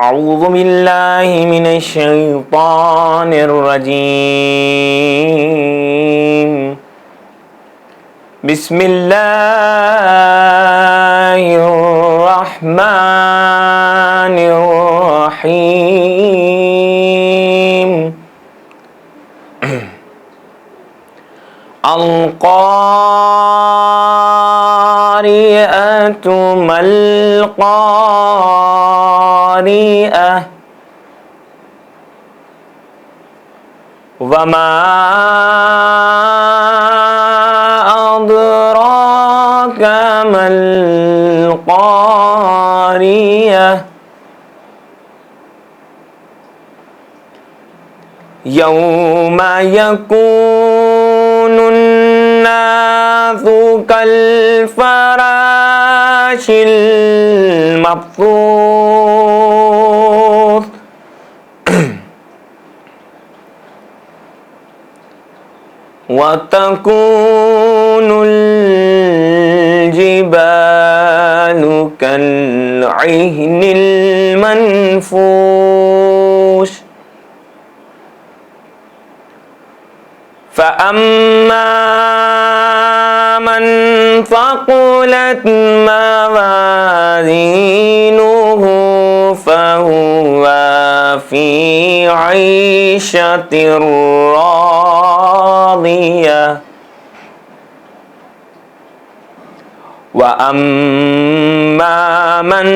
اعوذ باللہ من الشیطان الرجیم بسم اللہ الرحمن الرحیم القاریۃ ما القاریۃ وما أدراك ما القاریۃ یوم یکون الناس کالفراش المبثوث وتكون الجبال كالعهن المنفوش فأما من ثقلت موازينه فهو في عيشة راضية وأما من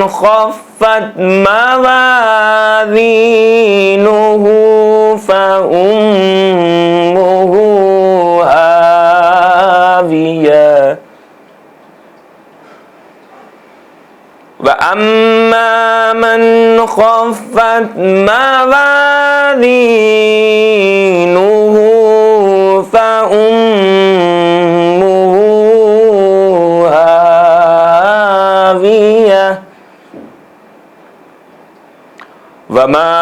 خفت موازينه فأمه هاوية وأما من خفت موازينه فأمه هاوية وما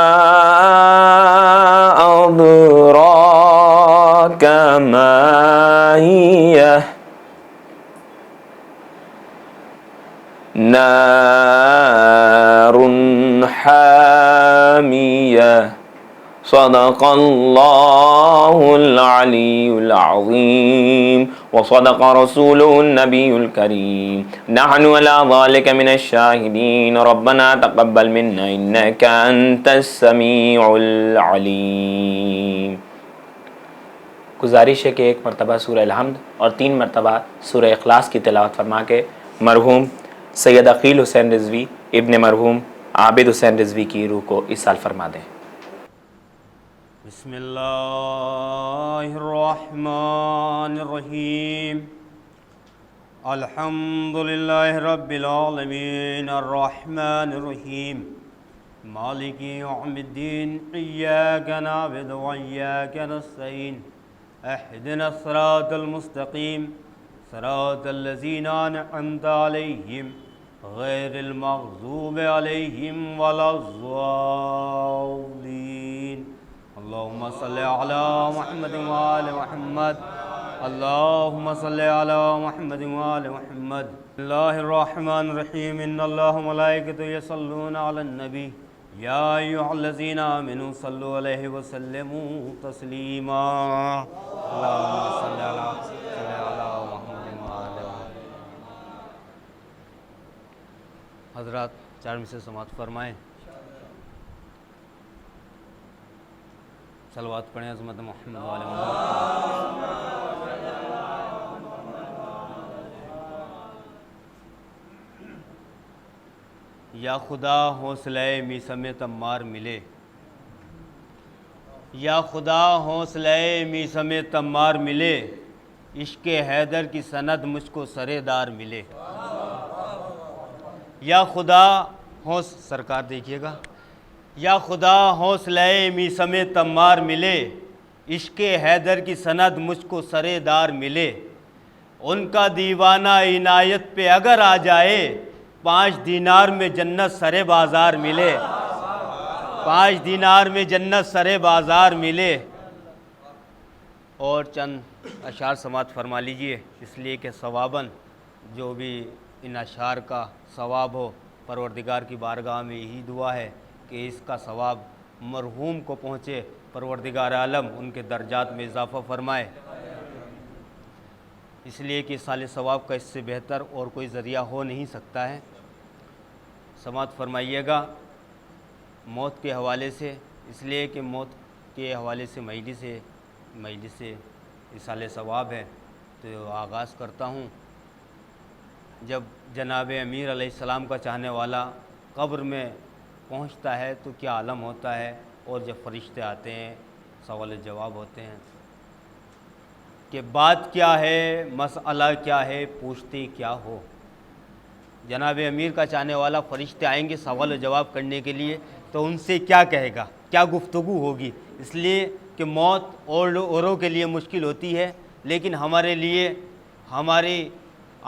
أدراك ما هي نار حامية صدق الله العلي العظيم وصدق رسوله النبي الكريم نحن على ذلك من الشاهدين ربنا تقبل منا إنك أنت السميع العليم۔ گزارش ہے کہ ایک مرتبہ سورہ الحمد اور 3 مرتبہ سورہ اخلاص کی تلاوت فرما کے مرحوم سید عقیل حسین رضوی ابن مرحوم عابد حسین رضوی کی روح کو ایصال فرما دیں۔ بسم اللہ الرحمن الرحیم الحمد للہ رب العالمین الرحمن الرحیم مالک یوم الدین ایاک نعبد و ایاک نستعین اہدنا الصراط المستقیم صراط الذین انعمت علیہم غیر المغضوب علیہم ولا الضالین۔ اللہم صلی علی محمد وآل محمد اللہم صلی علی محمد وآل محمد۔ بسم اللہ الرحمن الرحیم ان اللہ ملائکۃ یصلون علی النبی یا ایھا الذین آمنوا صلوا علیہ وسلموا تسلیما۔ اللہم صلی علی محمد وآل محمد۔ حضرات 4 میں سے سماعت فرمائیں، صلوات پڑھیں عظمت محمد وآل محمد۔ یا خدا حوصلہ میثم تمار ملے، یا خدا حوصلہ میثم تمار ملے، عشق حیدر کی سند مجھ کو سرے دار ملے۔ یا خدا سرکار دیکھیے گا، یا خدا حوصلہ میثم تمار ملے، عشق حیدر کی سند مجھ کو سرے دار ملے۔ ان کا دیوانہ عنایت پہ اگر آ جائے 5 دینار میں جنت سرے بازار ملے، 5 دینار میں جنت سرے بازار ملے۔ اور چند اشعار سماعت فرما لیجئے، اس لیے کہ ثواباً جو بھی ان اشعار کا ثواب ہو پروردگار کی بارگاہ میں یہی دعا ہے کہ اس کا ثواب مرحوم کو پہنچے، پروردگار عالم ان کے درجات میں اضافہ فرمائے، اس لیے کہ سال ثواب کا اس سے بہتر اور کوئی ذریعہ ہو نہیں سکتا ہے۔ سماعت فرمائیے گا موت کے حوالے سے، اس لیے کہ موت کے حوالے سے مجلس اصال ثواب ہے، تو آغاز کرتا ہوں۔ جب جناب امیر علیہ السلام کا چاہنے والا قبر میں پہنچتا ہے تو کیا عالم ہوتا ہے، اور جب فرشتے آتے ہیں سوال جواب ہوتے ہیں کہ بات کیا ہے، مسئلہ کیا ہے، پوچھتے کیا ہو۔ جناب امیر کا چاہنے والا فرشتے آئیں گے سوال و جواب کرنے کے لیے، تو ان سے کیا کہے گا، کیا گفتگو ہوگی؟ اس لیے کہ موت اوروں کے لیے مشکل ہوتی ہے، لیکن ہمارے لیے ہماری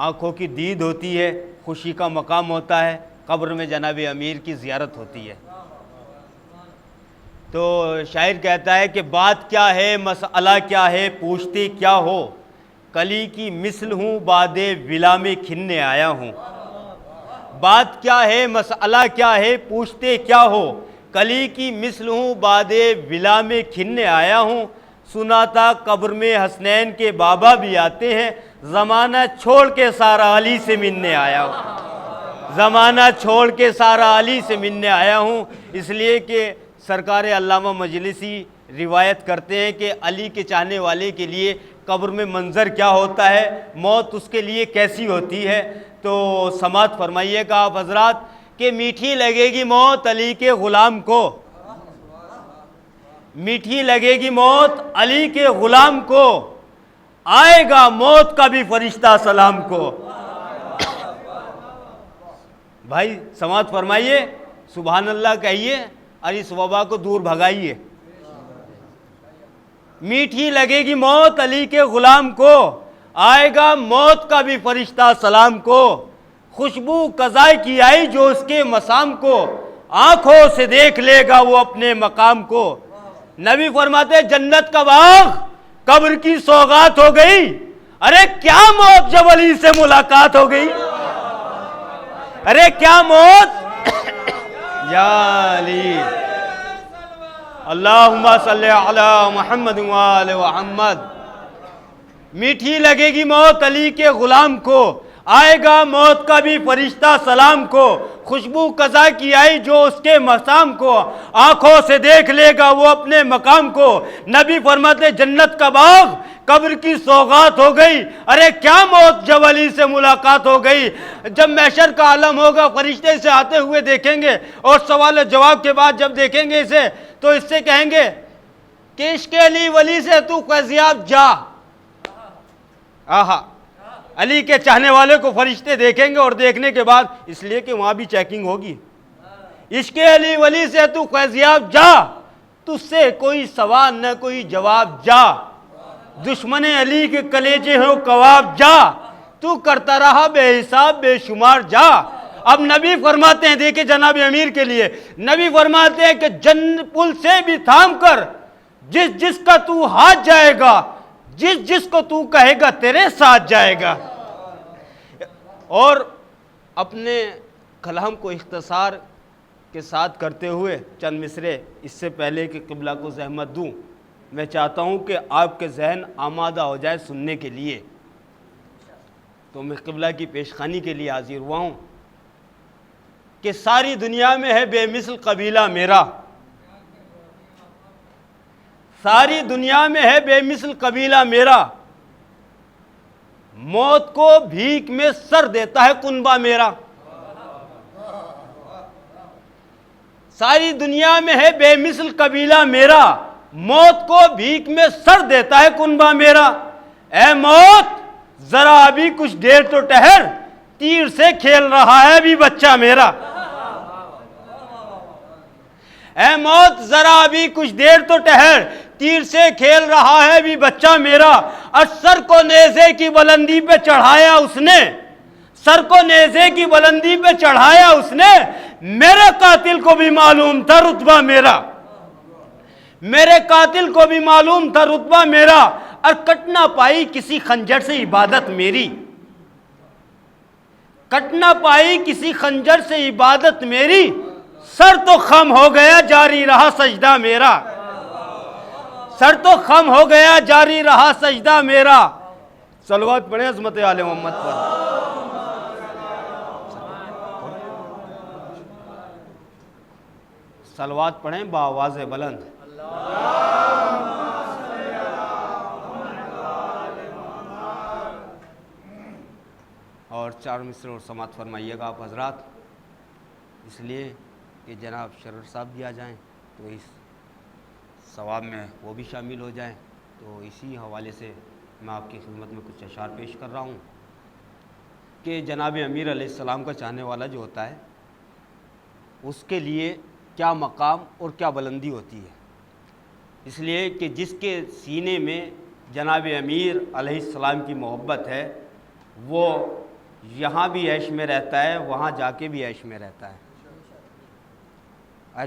آنکھوں کی دید ہوتی ہے، خوشی کا مقام ہوتا ہے، قبر میں جناب امیر کی زیارت ہوتی ہے۔ تو شاعر کہتا ہے کہ بات کیا ہے، مسئلہ کیا ہے، پوچھتے کیا ہو، کلی کی مثل ہوں باد ولا میں کھننے آیا ہوں۔ بات کیا ہے، مسئلہ کیا ہے، پوچھتے کیا ہو، کلی کی مثل ہوں باد ولا میں کھننے آیا ہوں۔ سنا تھا قبر میں حسنین کے بابا بھی آتے ہیں، زمانہ چھوڑ کے سارا علی سے ملنے آیا ہوں، زمانہ چھوڑ کے سارا علی سے ملنے آیا ہوں۔ اس لیے کہ سرکار علامہ مجلسی روایت کرتے ہیں کہ علی کے چاہنے والے کے لیے قبر میں منظر کیا ہوتا ہے، موت اس کے لیے کیسی ہوتی ہے۔ تو سماعت فرمائیے گا آپ حضرات کہ میٹھی لگے گی موت علی کے غلام کو، میٹھی لگے گی موت علی کے غلام کو، آئے گا موت کا بھی فرشتہ سلام کو۔ بھائی سماعت فرمائیے، سبحان اللہ کہیے اور اس وبا کو دور بھگائیے۔ میٹھی لگے گی موت علی کے غلام کو، آئے گا موت کا بھی فرشتہ سلام کو۔ خوشبو قضاء کی آئی جو اس کے مسام کو، آنکھوں سے دیکھ لے گا وہ اپنے مقام کو۔ نبی فرماتے جنت کا باغ قبر کی سوغات ہو گئی، ارے کیا موت جب علی سے ملاقات ہو گئی، ارے کیا موت یا علی۔ اللہم صلی علی محمد وآل محمد۔ میٹھی لگے گی موت علی کے غلام کو، آئے گا موت کا بھی فرشتہ سلام کو۔ خوشبو قضاء کی آئی جو اس کے مسام کو، آنکھوں سے دیکھ لے گا وہ اپنے مقام کو۔ نبی فرماتے جنت کا باغ قبر کی سوغات ہو گئی، ارے کیا موت جب علی سے ملاقات ہو گئی۔ جب محشر کا عالم ہوگا فرشتے اسے آتے ہوئے دیکھیں گے، اور سوال جواب کے بعد جب دیکھیں گے اسے تو اس سے کہیں گے کہ عشق علی ولی سے تو فیضیاب جا۔ آہا، علی کے چاہنے والے کو فرشتے دیکھیں گے، اور دیکھنے کے بعد اس لیے کہ وہاں بھی چیکنگ ہوگی، عشق علی ولی سے تو فیضیاب جا، تجھ سے کوئی سوال نہ کوئی جواب جا، دشمن علی کے کلیجے ہو کباب جا، تو کرتا رہا بے حساب بے شمار جا۔ اب نبی فرماتے ہیں، دیکھیں جناب امیر کے لیے نبی فرماتے ہیں کہ پل سے بھی تھام کر جس جس کا تو ہاتھ جائے گا، جس جس کو تو کہے گا تیرے ساتھ جائے گا۔ اور اپنے کلام کو اختصار کے ساتھ کرتے ہوئے چند مصرے اس سے پہلے کہ قبلہ کو زحمت دوں، میں چاہتا ہوں کہ آپ کے ذہن آمادہ ہو جائے سننے کے لیے، تو میں قبلہ کی پیشخانی کے لیے حاضر ہوا ہوں کہ ساری دنیا میں ہے بے مثل قبیلہ میرا، ساری دنیا میں ہے بے مثل قبیلہ میرا، موت کو بھیک میں سر دیتا ہے کنبہ میرا۔ ساری دنیا میں ہے بے مثل قبیلہ میرا، موت کو بھیک میں سر دیتا ہے کنبہ میرا۔ اے موت ذرا ابھی کچھ دیر تو ٹہر، تیر سے کھیل رہا ہے ابھی بچہ میرا۔ اے موت ذرا ابھی کچھ دیر تو ٹہر، تیر سے کھیل رہا ہے ابھی بچہ میرا۔ اور سر کو نیزے کی بلندی پہ چڑھایا اس نے، سر کو نیزے کی بلندی پہ چڑھایا اس نے، میرے قاتل کو بھی معلوم تھا رتبہ میرا، میرے قاتل کو بھی معلوم تھا رتبہ میرا، اور کٹ نہ پائی کسی خنجر سے عبادت میری۔ کٹ نہ پائی کسی خنجر سے عبادت میری، سر تو خم ہو گیا جاری رہا سجدہ میرا، سر تو خم ہو گیا جاری رہا سجدہ میرا۔ صلوات پڑھیں عظمت آل محمد پر۔ صلوات پڑھیں بآواز بلند۔ اور 4 مصرع اور سماعت فرمائیے گا آپ حضرات، اس لیے کہ جناب شرر صاحب بھی آ جائیں تو اس ثواب میں وہ بھی شامل ہو جائیں۔ تو اسی حوالے سے میں آپ کی خدمت میں کچھ اشعار پیش کر رہا ہوں کہ جناب امیر علیہ السلام کا چاہنے والا جو ہوتا ہے اس کے لیے کیا مقام اور کیا بلندی ہوتی ہے، اس لیے کہ جس کے سینے میں جناب امیر علیہ السلام کی محبت ہے وہ یہاں بھی عیش میں رہتا ہے، وہاں جا کے بھی عیش میں رہتا ہے۔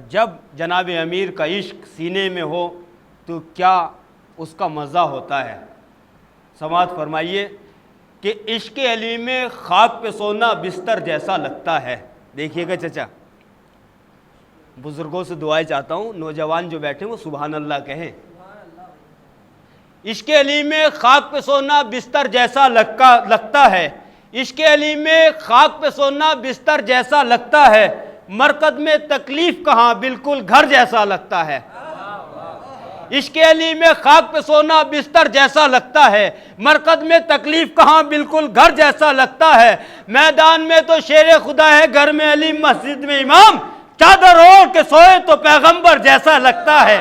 جب جناب امیر کا عشق سینے میں ہو تو کیا اس کا مزہ ہوتا ہے۔ سماعت فرمائیے کہ عشق علی میں خاک پہ سونا بستر جیسا لگتا ہے۔ دیکھیے گا چچا، بزرگوں سے دعائیں چاہتا ہوں، نوجوان جو بیٹھے وہ سبحان اللہ کہیں۔ عشق علی میں خاک پہ سونا بستر جیسا لگتا ہے، عشق علی میں خاک پہ سونا بستر جیسا لگتا ہے، مرکز میں تکلیف کہاں بالکل گھر جیسا لگتا ہے۔ عشق علی میں خاک پہ سونا بستر جیسا لگتا ہے، مرکز میں تکلیف کہاں بالکل گھر جیسا لگتا ہے، میدان میں تو شیر خدا ہے، گھر میں علی، مسجد میں امام، چادر اوڑھ کے سوئے تو پیغمبر جیسا لگتا ہے،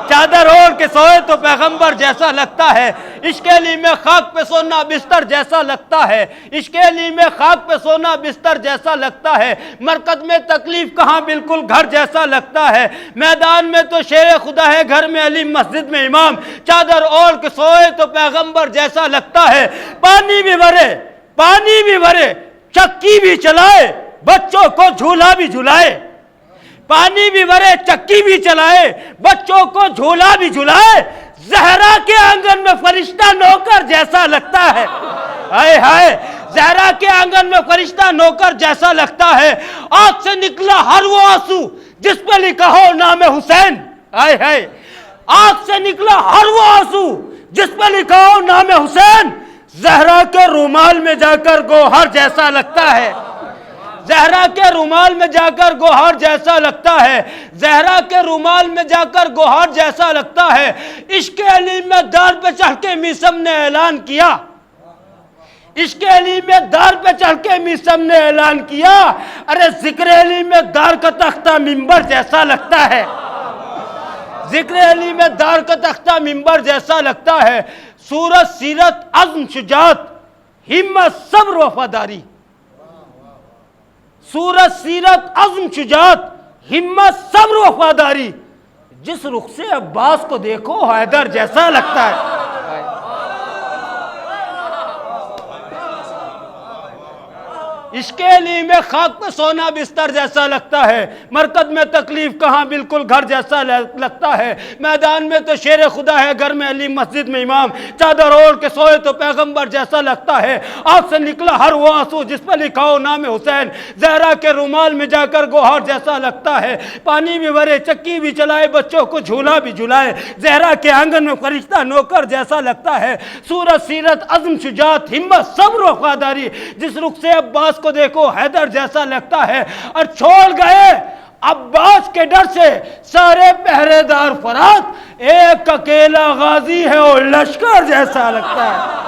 چادر اوڑھ کے سوئے تو پیغمبر جیسا لگتا ہے۔ عشق علی میں خاک پہ سونا بستر جیسا لگتا ہے، عشق علی میں خاک پہ سونا بستر جیسا لگتا ہے، مرکز میں تکلیف کہاں بالکل گھر جیسا لگتا ہے، میدان میں تو شیر خدا ہے، گھر میں علی، مسجد میں امام، چادر اوڑھ کے سوئے تو پیغمبر جیسا لگتا ہے۔ پانی بھی بھرے چکی بھی چلائے، بچوں کو جھولا بھی جھلائے، پانی بھی بھرے چکی بھی چلائے، بچوں کو جھولا بھی جھلائے، زہرا کے آنگن میں فرشتہ نوکر جیسا لگتا ہے۔ ہائے ہائے، زہرا کے آنگن میں فرشتہ نوکر جیسا لگتا ہے، آنکھ سے نکلا ہر وہ آنسو جس پہ لکھا ہو نام حسین۔ ہائے ہائے، آنکھ سے نکلا ہر وہ آنسو جس پہ لکھا ہو نام حسین، زہرا کے رومال میں جا کر گوہر جیسا لگتا ہے، زہرا کے رومال میں جا کر گوہر جیسا لگتا ہے، زہرا کے رومال میں جا کر گوہر جیسا لگتا ہے۔ عشق علی میں دار پہ چڑھ کے میثم نے اعلان کیا، عشق علی میں دار پہ چڑھ کے میثم نے اعلان کیا، ارے ذکر علی میں دار کا تختہ منبر جیسا لگتا ہے، ذکر علی میں دار کا تختہ منبر جیسا لگتا ہے۔ صورت، سیرت، عزم، شجاعت، ہمت، صبر، وفاداری، صورت، سیرت، عزم، شجاعت، ہمت، صبر، وفاداری، جس رخ سے عباس کو دیکھو حیدر جیسا لگتا ہے۔ عشق علی میں خاک پہ سونا بستر جیسا لگتا ہے، مرکز میں تکلیف کہاں بالکل گھر جیسا لگتا ہے، میدان میں تو شیر خدا ہے، گھر میں علی، مسجد میں امام، چادر اوڑھ کے سوئے تو پیغمبر جیسا لگتا ہے، آنکھ سے نکلا ہر وہ آنسو جس پہ لکھا ہو نام حسین، زہرا کے رومال میں جا کر گوہر جیسا لگتا ہے، پانی بھی بھرے چکی بھی چلائے، بچوں کو جھولا بھی جھلائے، زہرا کے آنگن میں فرشتہ نوکر جیسا لگتا ہے۔ صورت، سیرت، عزم، شجاعت، ہمت، صبر، وفاداری، جس رخ سے عباس کو دیکھو حیدر جیسا لگتا ہے، اور چھوڑ گئے عباس کے ڈر سے سارے پہرے دار فرات، ایک اکیلا غازی ہے اور لشکر جیسا لگتا ہے،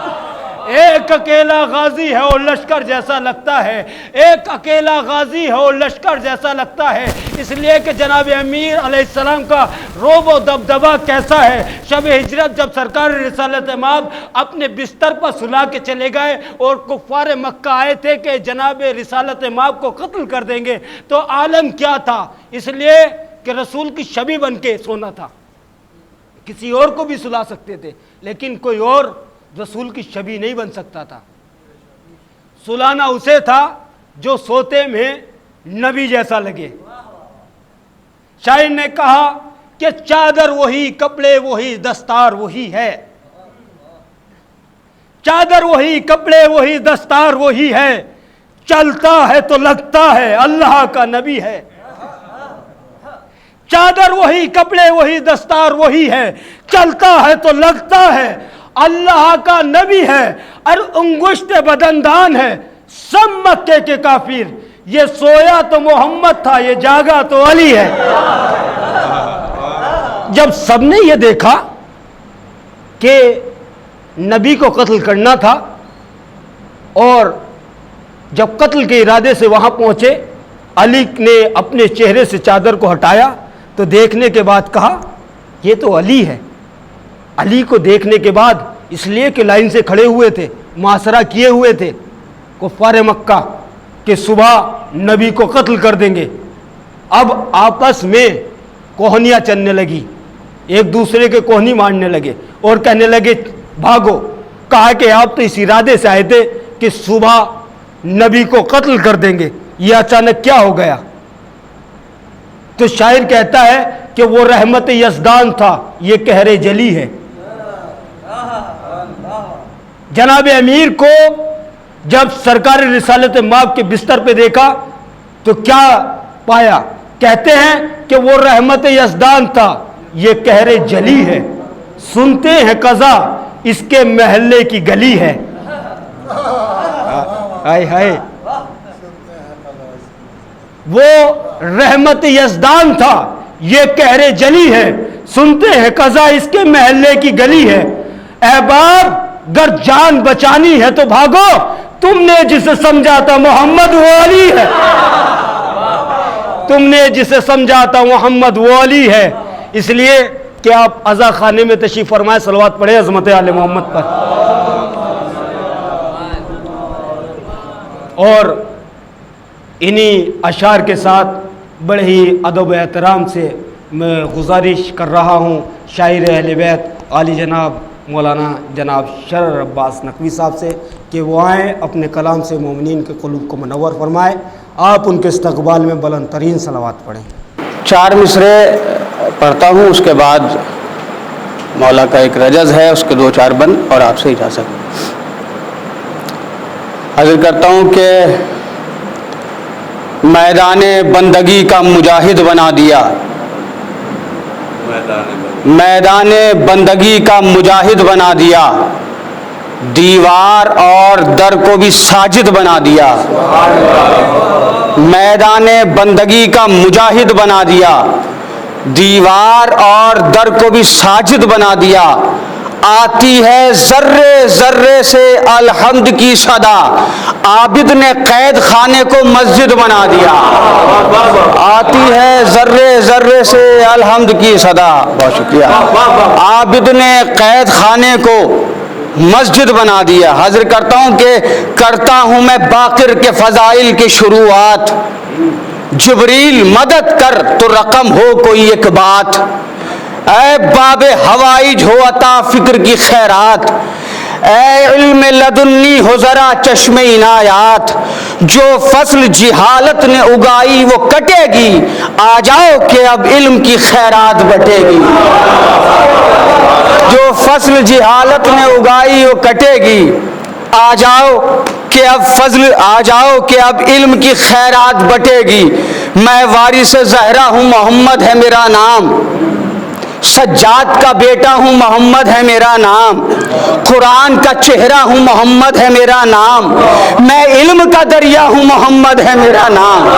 ایک اکیلا غازی ہے اور لشکر جیسا لگتا ہے، ایک اکیلا غازی ہے اور لشکر جیسا لگتا ہے۔ اس لیے کہ جناب امیر علیہ السلام کا روب و دبدبہ کیسا ہے۔ شب ہجرت جب سرکار رسالت مآب اپنے بستر پر سلا کے چلے گئے اور کفار مکہ آئے تھے کہ جناب رسالت مآب کو قتل کر دیں گے، تو عالم کیا تھا، اس لیے کہ رسول کی شبی بن کے سونا تھا، کسی اور کو بھی سلا سکتے تھے لیکن کوئی اور رسول کی شبیہ نہیں بن سکتا تھا۔ سلانا اسے تھا جو سوتے میں نبی جیسا لگے۔ شاعر نے کہا کہ چادر وہی، کپڑے وہی، دستار وہی ہے، چادر وہی، کپڑے وہی، دستار وہی ہے، چلتا ہے تو لگتا ہے اللہ کا نبی ہے. چادر وہی، کپڑے وہی، دستار وہی ہے، چلتا ہے تو لگتا ہے اللہ کا نبی ہے. اور انگشت بدندان ہے سب مکے کے کافر. یہ سویا تو محمد تھا، یہ جاگا تو علی ہے. جب سب نے یہ دیکھا کہ نبی کو قتل کرنا تھا، اور جب قتل کے ارادے سے وہاں پہنچے، علی نے اپنے چہرے سے چادر کو ہٹایا تو دیکھنے کے بعد کہا یہ تو علی ہے. علی کو دیکھنے کے بعد، اس لیے کہ لائن سے کھڑے ہوئے تھے، محاصرہ کیے ہوئے تھے کفار مکہ کہ صبح نبی کو قتل کر دیں گے. اب آپس میں کوہنیاں چلنے لگی، ایک دوسرے کے کوہنی مارنے لگے اور کہنے لگے بھاگو. کہا کہ آپ تو اس ارادے سے آئے تھے کہ صبح نبی کو قتل کر دیں گے، یہ اچانک کیا ہو گیا؟ تو شاعر کہتا ہے کہ وہ رحمت یزدان تھا، یہ قہر جلی ہے. جناب امیر کو جب سرکار رسالت مآب کے بستر پہ دیکھا تو کیا پایا؟ کہتے ہیں کہ وہ رحمت یزدان تھا، یہ قہر جلی ہے. سنتے ہیں قضا اس کے محلے کی گلی ہے. ہائے ہائے، وہ رحمت یزدان تھا، یہ قہر جلی ہے. سنتے ہیں قضا اس کے محلے کی گلی ہے. احباب گر جان بچانی ہے تو بھاگو، تم نے جسے سمجھا تھا محمد وہ علی ہے. تم نے جسے سمجھا تھا محمد وہ علی ہے. اس لیے کہ آپ عزا خانے میں تشریف فرمائے، صلوات پڑھے عظمت آل محمد پر. اور انہی اشعار کے ساتھ بڑے ہی ادب و احترام سے میں گزارش کر رہا ہوں شاعر اہل بیت عالی جناب مولانا جناب شرر عباس نقوی صاحب سے کہ وہ آئیں، اپنے کلام سے مومنین کے قلوب کو منور فرمائے. آپ ان کے استقبال میں بلند ترین صلوات پڑھیں. 4 مصرے پڑھتا ہوں، اس کے بعد مولا کا ایک رجز ہے، اس کے 2-4 بند اور آپ سے اجازت. عرض کرتا ہوں کہ میدان بندگی کا مجاہد بنا دیا، میدان بندگی کا مجاہد بنا دیا، دیوار اور در کو بھی ساجد بنا دیا. میدان بندگی کا مجاہد بنا دیا، دیوار اور در کو بھی ساجد بنا دیا. آتی ہے ذرے ذرے سے الحمد کی صدا، عابد نے قید خانے کو مسجد بنا دیا. آتی ہے ذرے ذرے سے الحمد کی صدا، بہت شکریہ. عابد نے قید خانے کو مسجد بنا دیا. حاضر کرتا ہوں کہ کرتا ہوں میں باقر کے فضائل کی شروعات، جبریل مدد کر تو رقم ہو کوئی ایک بات. اے باب ہوائج ہو عطا فکر کی خیرات، اے علم لدنی ہو ذرا چشم عنایات. جو فصل جہالت نے اگائی وہ کٹے گی، آ جاؤ کہ اب علم کی خیرات بٹے گی. جو فصل جہالت نے اگائی وہ کٹے گی، آ جاؤ کہ اب فضل، آ جاؤ کہ اب علم کی خیرات بٹے گی. میں وارث زہرا ہوں محمد ہے میرا نام، سجاد کا بیٹا ہوں محمد ہے میرا نام، قرآن کا چہرہ ہوں محمد ہے میرا نام، میں علم کا دریا ہوں محمد ہے میرا نام.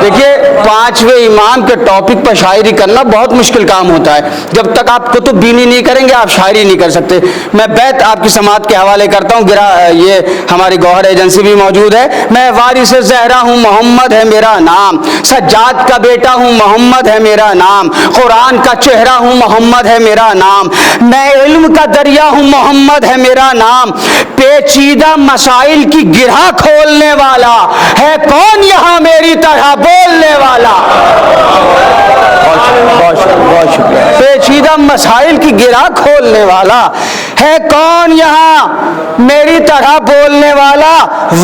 دیکھیے 5ویں امام کے ٹاپک پر شاعری کرنا بہت مشکل کام ہوتا ہے. جب تک آپ کتب بینی نہیں کریں گے آپ شاعری نہیں کر سکتے. میں بیت آپ کی سماعت کے حوالے کرتا ہوں. یہ ہماری گوہر ایجنسی بھی موجود ہے. میں وارث زہرا ہوں محمد ہے میرا نام، سجاد کا بیٹا ہوں محمد ہے میرا نام، قرآن کا چہرہ ہوں محمد ہے میرا نام، میں علم کا دریا ہوں محمد ہے میرا نام. پیچیدہ مسائل کی گرہ کھولنے والا ہے کون یہاں میری طرح بولنے والا. بہت شکریہ. پیچیدہ مسائل کی گرہ کھولنے والا ہے کون یہاں میری طرح بولنے والا؟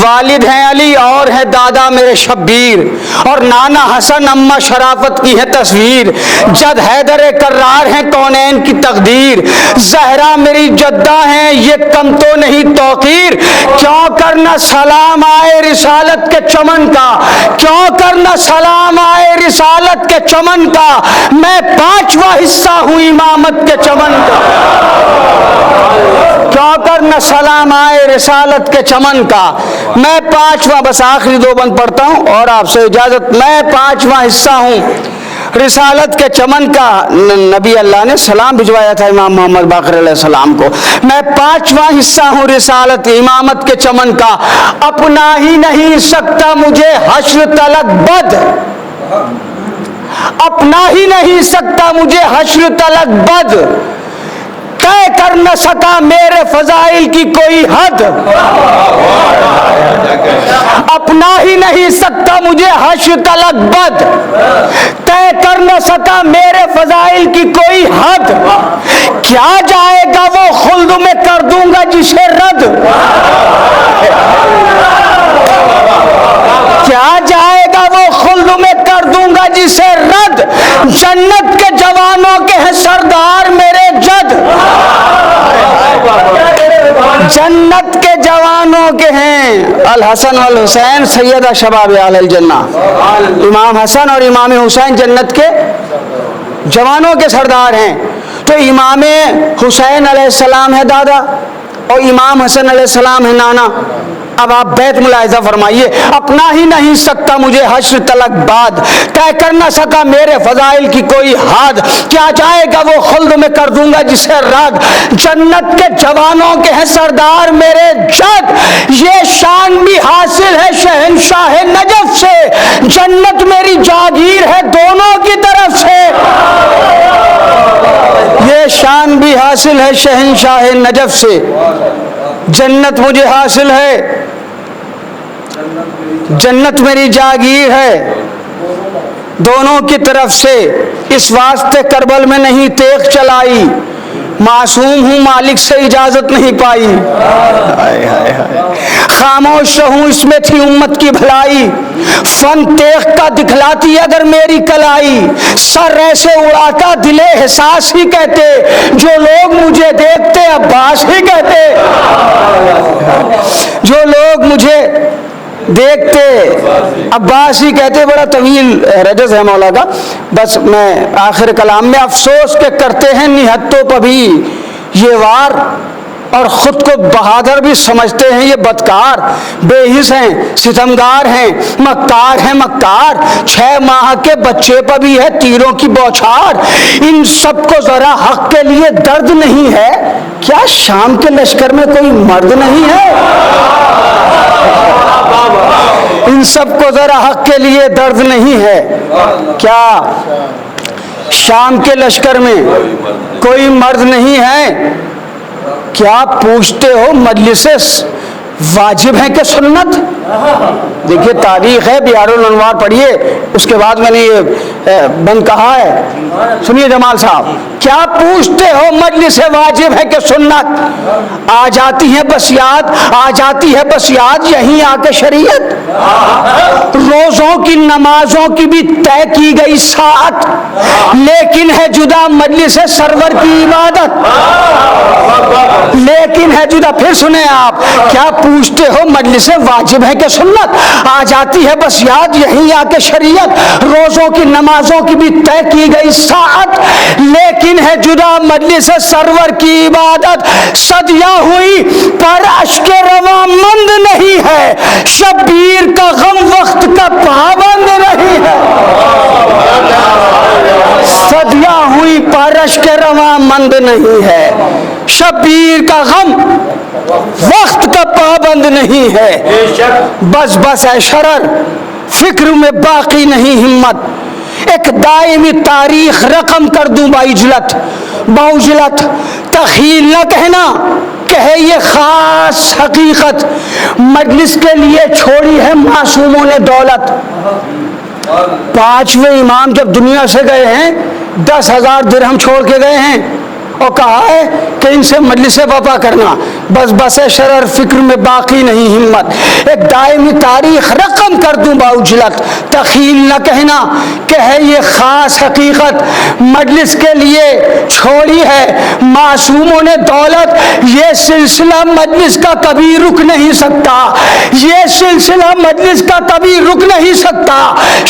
والد ہیں علی اور ہے دادا میرے شبیر، اور نانا حسن اماں شرافت کی ہے تصویر، جد حیدر کرار ہیں کونین کی تقدیر، زہرا میری جدہ ہیں یہ کم تو نہیں توقیر، کیوں کرنا سلام آئے رسالت کے چمن کا، کیوں کرنا سلام آئے رسالت کے چمن کا، میں 5واں حصہ ہوں امامت کے چمن کا، کیوں کرنا سلام آئے رسالت کے چمن کا، میں 5واں، بس آخری 2 بند پڑھتا ہوں اور آپ سے اجازت، میں 5واں حصہ ہوں رسالت کے چمن کا۔ نبی اللہ نے سلام بھجوایا تھا امام محمد باقر علیہ السلام کو، میں 5واں حصہ ہوں رسالت امامت کے چمن کا، اپنا ہی نہیں سکتا مجھے حشر تلک بد، اپنا ہی نہیں سکتا مجھے حشر تلک بد، طے کر نہ سکا میرے فضائل کی کوئی حد، اپنا ہی نہیں سکتا مجھے حشر تلک بد، طے کر نہ سکا میرے فضائل کی کوئی حد، کیا جائے گا وہ خلد میں کر دوں گا جسے رد، کیا جائے گا وہ خلد میں کر دوں گا جسے رد، جنت کے جوانوں کے ہیں سردار میرے جد، جنت کے جوانوں کے ہیں الحسن والحسین سیدہ شباب اہل الجنہ، امام حسن اور امام حسین جنت کے جوانوں کے سردار ہیں، تو امام حسین علیہ السلام ہے دادا اور امام حسن علیہ السلام ہے نانا۔ اب آپ بیت ملاحظہ فرمائیے، اپنا ہی نہیں سکتا مجھے حشر تلک بعد، طے کر نہ سکا میرے فضائل کی کوئی حد، کیا جائے گا وہ خلد میں کر دوں گا جسے رد، جنت کے جوانوں کے ہیں سردار میرے جد، یہ شان بھی حاصل ہے شہنشاہ نجف سے، جنت میری جاگیر ہے دونوں کی طرف سے، یہ شان بھی حاصل ہے شہنشاہ نجف سے، جنت مجھے حاصل ہے، جنت میری جاگیر ہے دونوں کی طرف سے، اس واسطے کربل میں نہیں تیغ چلائی، معصوم ہوں مالک سے اجازت نہیں پائی، خاموش رہوں اس میں تھی امت کی بھلائی، فن تیغ کا دکھلاتی اگر میری کلائی، سر ایسے اڑاتا دل احساس ہی کہتے، جو لوگ مجھے دیکھتے عباس ہی کہتے، جو لوگ مجھے دیکھتے عباس ہی کہتے۔ بڑا طویل رجز ہے مولا کا، بس میں آخر کلام میں، افسوس کے کرتے ہیں نہتوں پہ بھی یہ وار، اور خود کو بہادر بھی سمجھتے ہیں یہ بدکار، بے حس ہیں ستمگار ہیں مکار، 6 ماہ کے بچے پر بھی ہے تیروں کی بوچھار، ان سب کو ذرا حق کے لیے درد نہیں ہے، کیا شام کے لشکر میں کوئی مرد نہیں ہے، ان سب کو ذرا حق کے لیے درد نہیں ہے، کیا شام کے لشکر میں کوئی مرد نہیں ہے، کیا پوچھتے ہو مجلس واجب ہے کہ سنت؟ دیکھیے تاریخ ہے، بیار الانوار پڑھیے، اس کے بعد میں نے یہ بند کہا ہے، سنیے جمال صاحب، کیا پوچھتے ہو مجلس واجب ہے کہ سنت، آ جاتی ہے بس یاد، آ جاتی ہے بس یاد یہیں آ کے شریعت، روزوں کی نمازوں کی بھی طے کی گئی ساعت، لیکن ہے جدا مجلس سرور کی عبادت، لیکن ہے جدا، پھر سنیں آپ، کیا پوچھتے ہو مجلس واجب ہے کہ سنت، آ جاتی ہے بس یاد یہیں آ کے شریعت، روزوں کی نمازوں کی بھی طے کی گئی ساعت، لیکن ہے جدا مجلس سرور کی عبادت، صدیاں ہوئی پر اشک رواں مند نہیں ہے، شبیر کا غم وقت کا پابند نہیں ہے، صدیاں ہوئی پر اشک رواں مند نہیں ہے، شبیر کا غم وقت کا پابند نہیں ہے، بس بس اے شرر فکر میں باقی نہیں ہمت، ایک دائمی تاریخ رقم کر دوں باوجلت، تخیل نہ کہنا کہے یہ خاص حقیقت، مجلس کے لیے چھوڑی ہے معصوموں نے دولت، 5ویں امام جب دنیا سے گئے ہیں 10,000 درہم چھوڑ کے گئے ہیں، اور کہا ہے کہ ان سے مجلس وفا کرنا، بس شرر فکر میں باقی نہیں ہمت، ایک دائمی تاریخ رقم کر دوں باوجلت، تخیل نہ کہنا کہ ہے یہ خاص حقیقت مجلس کے لیے چھوڑی ہے معصوموں نے دولت، یہ سلسلہ مجلس کا کبھی رک نہیں سکتا، یہ سلسلہ مجلس کا کبھی رک نہیں سکتا،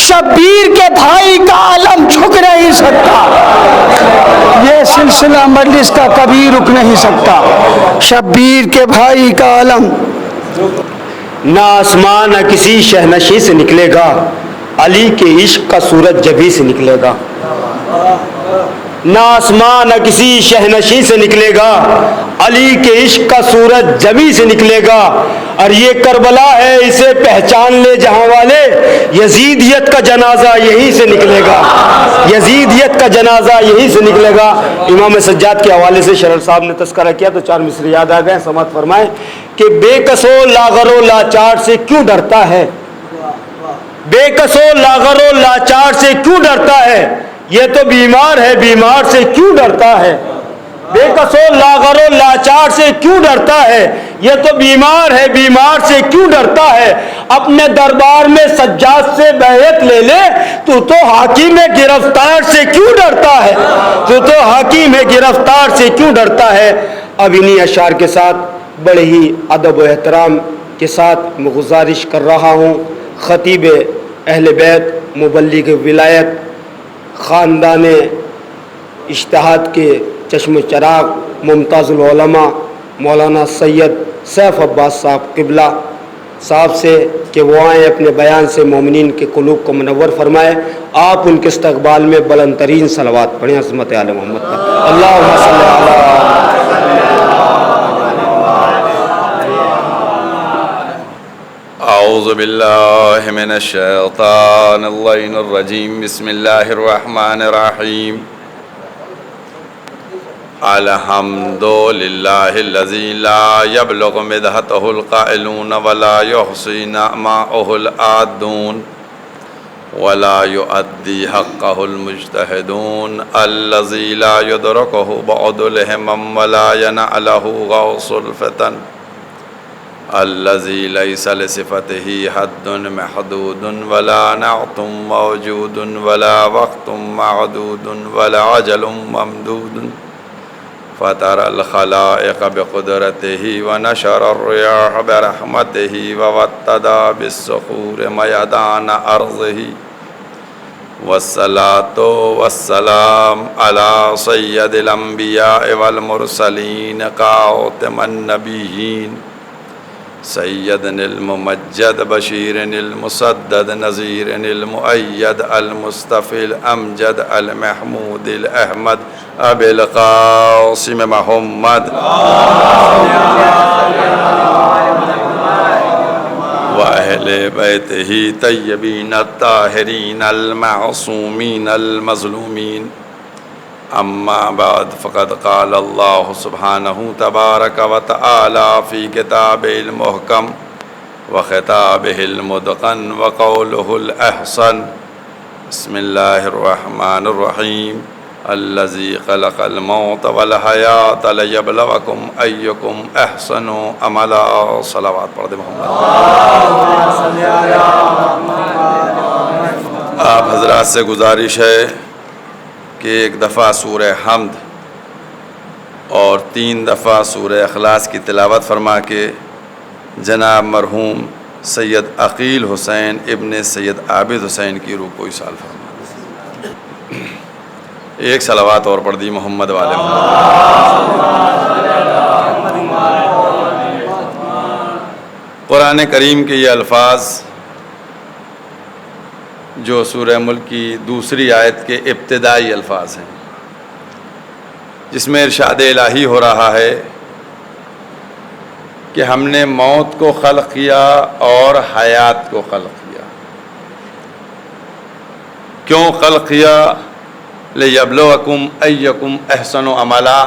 شبیر کے بھائی کا علم جھک نہیں سکتا، یہ سلسلہ مجلس کا کبھی رک نہیں سکتا، شبیر کے بھائی کا علم۔ نہ آسمان نہ کسی شہنشی سے نکلے گا، علی کے عشق کا سورج جبھی سے نکلے گا، نہ آسمان نہ کسی شہنشی سے نکلے گا، علی کے عشق کا سورج جبھی سے نکلے گا، اور یہ کربلا ہے اسے پہچان لے جہاں والے، یزیدیت کا جنازہ یہی سے نکلے گا، یزیدیت کا جنازہ یہی سے نکلے گا۔ امام سجاد کے حوالے سے شرر صاحب نے تذکرہ کیا تو 4 مصرے یاد آ گئے، سماعت فرمائیں کہ بے کسو لاغر و لاچار سے کیوں ڈرتا ہے، بے کسو لاغر و لاچار سے کیوں ڈرتا ہے، یہ تو بیمار ہے بیمار سے کیوں ڈرتا ہے، بے کسو لاغر و لاچار سے کیوں ڈرتا ہے، یہ تو بیمار ہے بیمار سے کیوں ڈرتا ہے، اپنے دربار میں سجاد سے بیعت لے لے، تو حاکم گرفتار سے کیوں ڈرتا ہے، تو حاکم گرفتار سے کیوں ڈرتا ہے۔ اب انہی اشعار کے ساتھ بڑے ہی ادب و احترام کے ساتھ میں گزارش کر رہا ہوں، خطیب اہل بیت، مبلغ ولایت، خاندان اجتہاد کے چشم چراغ، ممتاز العلماء مولانا سید سیف عباس صاحب قبلہ صاحب سے کہ وہ آئیں اپنے بیان سے مومنین کے قلوب کو منور فرمائے۔ آپ ان کے استقبال میں بلند ترین صلوات پڑھیں عظمت آل محمد پر۔ اللہم صلی اعوذ باللہ من الشیطان اللعین الرجیم، بسم اللہ الرحمن الرحیم، الحمد للہ الذی لا یبلغ مدحتہ القائلون ولا یحصی نعماءہ العادون ولا یؤدی حقہ المجتہدون، الذی لا یدرکہ بعد الہمم ولا ینعلہ غوث الفتن، الذي ليس لصفته حد محدود ولا نعت موجود ولا وقت معدود ولا عجل ممدود، فترى الخلائق بقدرته ونشر الرياح برحمته ووتد بالصخور ميدان أرضه، والصلاة والسلام على سيد الأنبياء والمرسلين خاتم النبيين، سيدنا الممجد بشير المسدد نذير المؤيد المصطفى الأمجد المحمود الأحمد أبي القاسم محمد وأهل بيته طيبين الطاهرين المعصومين المظلومين، اما بعد فقد قال اللہ سبحانہ تبارک و تعالی فی کتابہ المحکم وخطابہ المتقن وقولہ الاحسن، بسم اللہ الرحمن الرحیم، الذی خلق الموت والحیات لیبلوکم ایکم احسن عملا۔ صلوات پڑھ دے محمد۔ آپ حضرات سے گزارش ہے کہ ایک دفعہ سورہ حمد اور 3 دفعہ سورہ اخلاص کی تلاوت فرما کے جناب مرحوم سید عقیل حسین ابن سید عابد حسین کی روح کو ایصال فرما۔ ایک صلوات اور پڑھ دی محمد والے قرآن کریم کے یہ الفاظ جو سورہ ملک کی دوسری آیت کے ابتدائی الفاظ ہیں، جس میں ارشاد الہی ہو رہا ہے کہ ہم نے موت کو خلق کیا اور حیات کو خلق کیا۔ کیوں خلق کیا؟ لیبلوکم ایکم احسن عملا،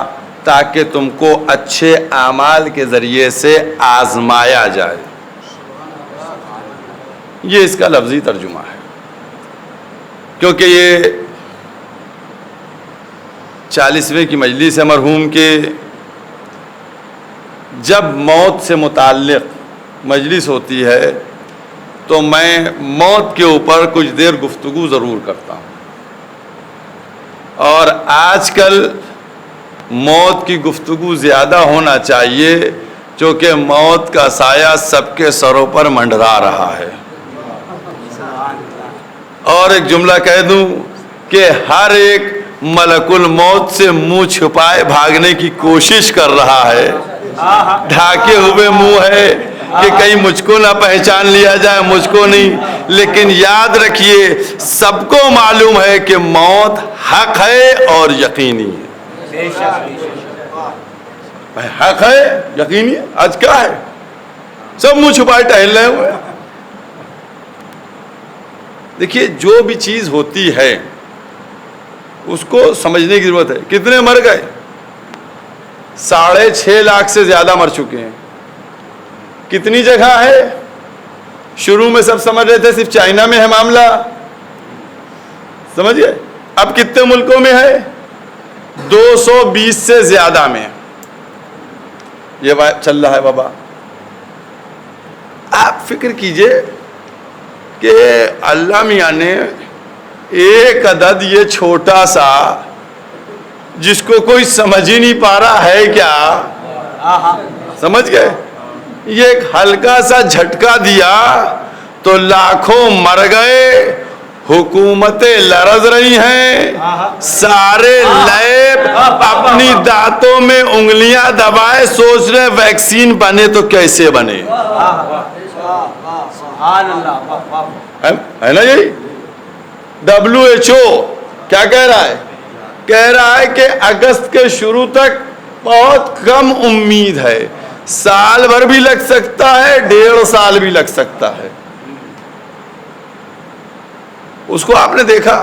تاکہ تم کو اچھے اعمال کے ذریعے سے آزمایا جائے۔ یہ اس کا لفظی ترجمہ ہے، کیونکہ یہ 40ویں کی مجلس ہے مرحوم کے. جب موت سے متعلق مجلس ہوتی ہے تو میں موت کے اوپر کچھ دیر گفتگو ضرور کرتا ہوں. اور آج کل موت کی گفتگو زیادہ ہونا چاہیے چونکہ موت کا سایہ سب کے سروں پر منڈرا رہا ہے. اور ایک جملہ کہہ دوں کہ ہر ایک ملک الموت سے منہ چھپائے بھاگنے کی کوشش کر رہا ہے. ڈھاکے ہوئے منہ ہے کہ کہیں مجھ کو نہ پہچان لیا جائے, مجھ کو نہیں. لیکن یاد رکھیے سب کو معلوم ہے کہ موت حق ہے اور یقینی ہے. حق ہے, یقینی ہے. آج کیا ہے, سب منہ چھپائے ٹہل رہے ہوئے. دیکھیے جو بھی چیز ہوتی ہے اس کو سمجھنے کی ضرورت ہے. کتنے مر گئے؟ 6.5 لاکھ سے زیادہ مر چکے ہیں. کتنی جگہ ہے؟ شروع میں سب سمجھ رہے تھے صرف چائنا میں ہے معاملہ, سمجھ گئے. اب کتنے ملکوں میں ہے؟ 220 سے زیادہ میں یہ چل رہا ہے بابا. آپ فکر کیجئے کہ اللہ میاں نے ایک عدد یہ چھوٹا سا جس کو کوئی سمجھ ہی نہیں پا رہا ہے کیا, سمجھ گئے, یہ ایک ہلکا سا جھٹکا دیا تو لاکھوں مر گئے, حکومتیں لرز رہی ہیں, سارے لیب اپنی دانتوں میں انگلیاں دبائے سوچ رہے ویکسین بنے تو کیسے بنے. ہے نا یہی WHO کیا کہہ رہا ہے؟ کہہ رہا ہے کہ اگست کے شروع تک بہت کم امید ہے, سال بھر بھی لگ سکتا ہے, 1.5 سال بھی لگ سکتا ہے. اس کو آپ نے دیکھا,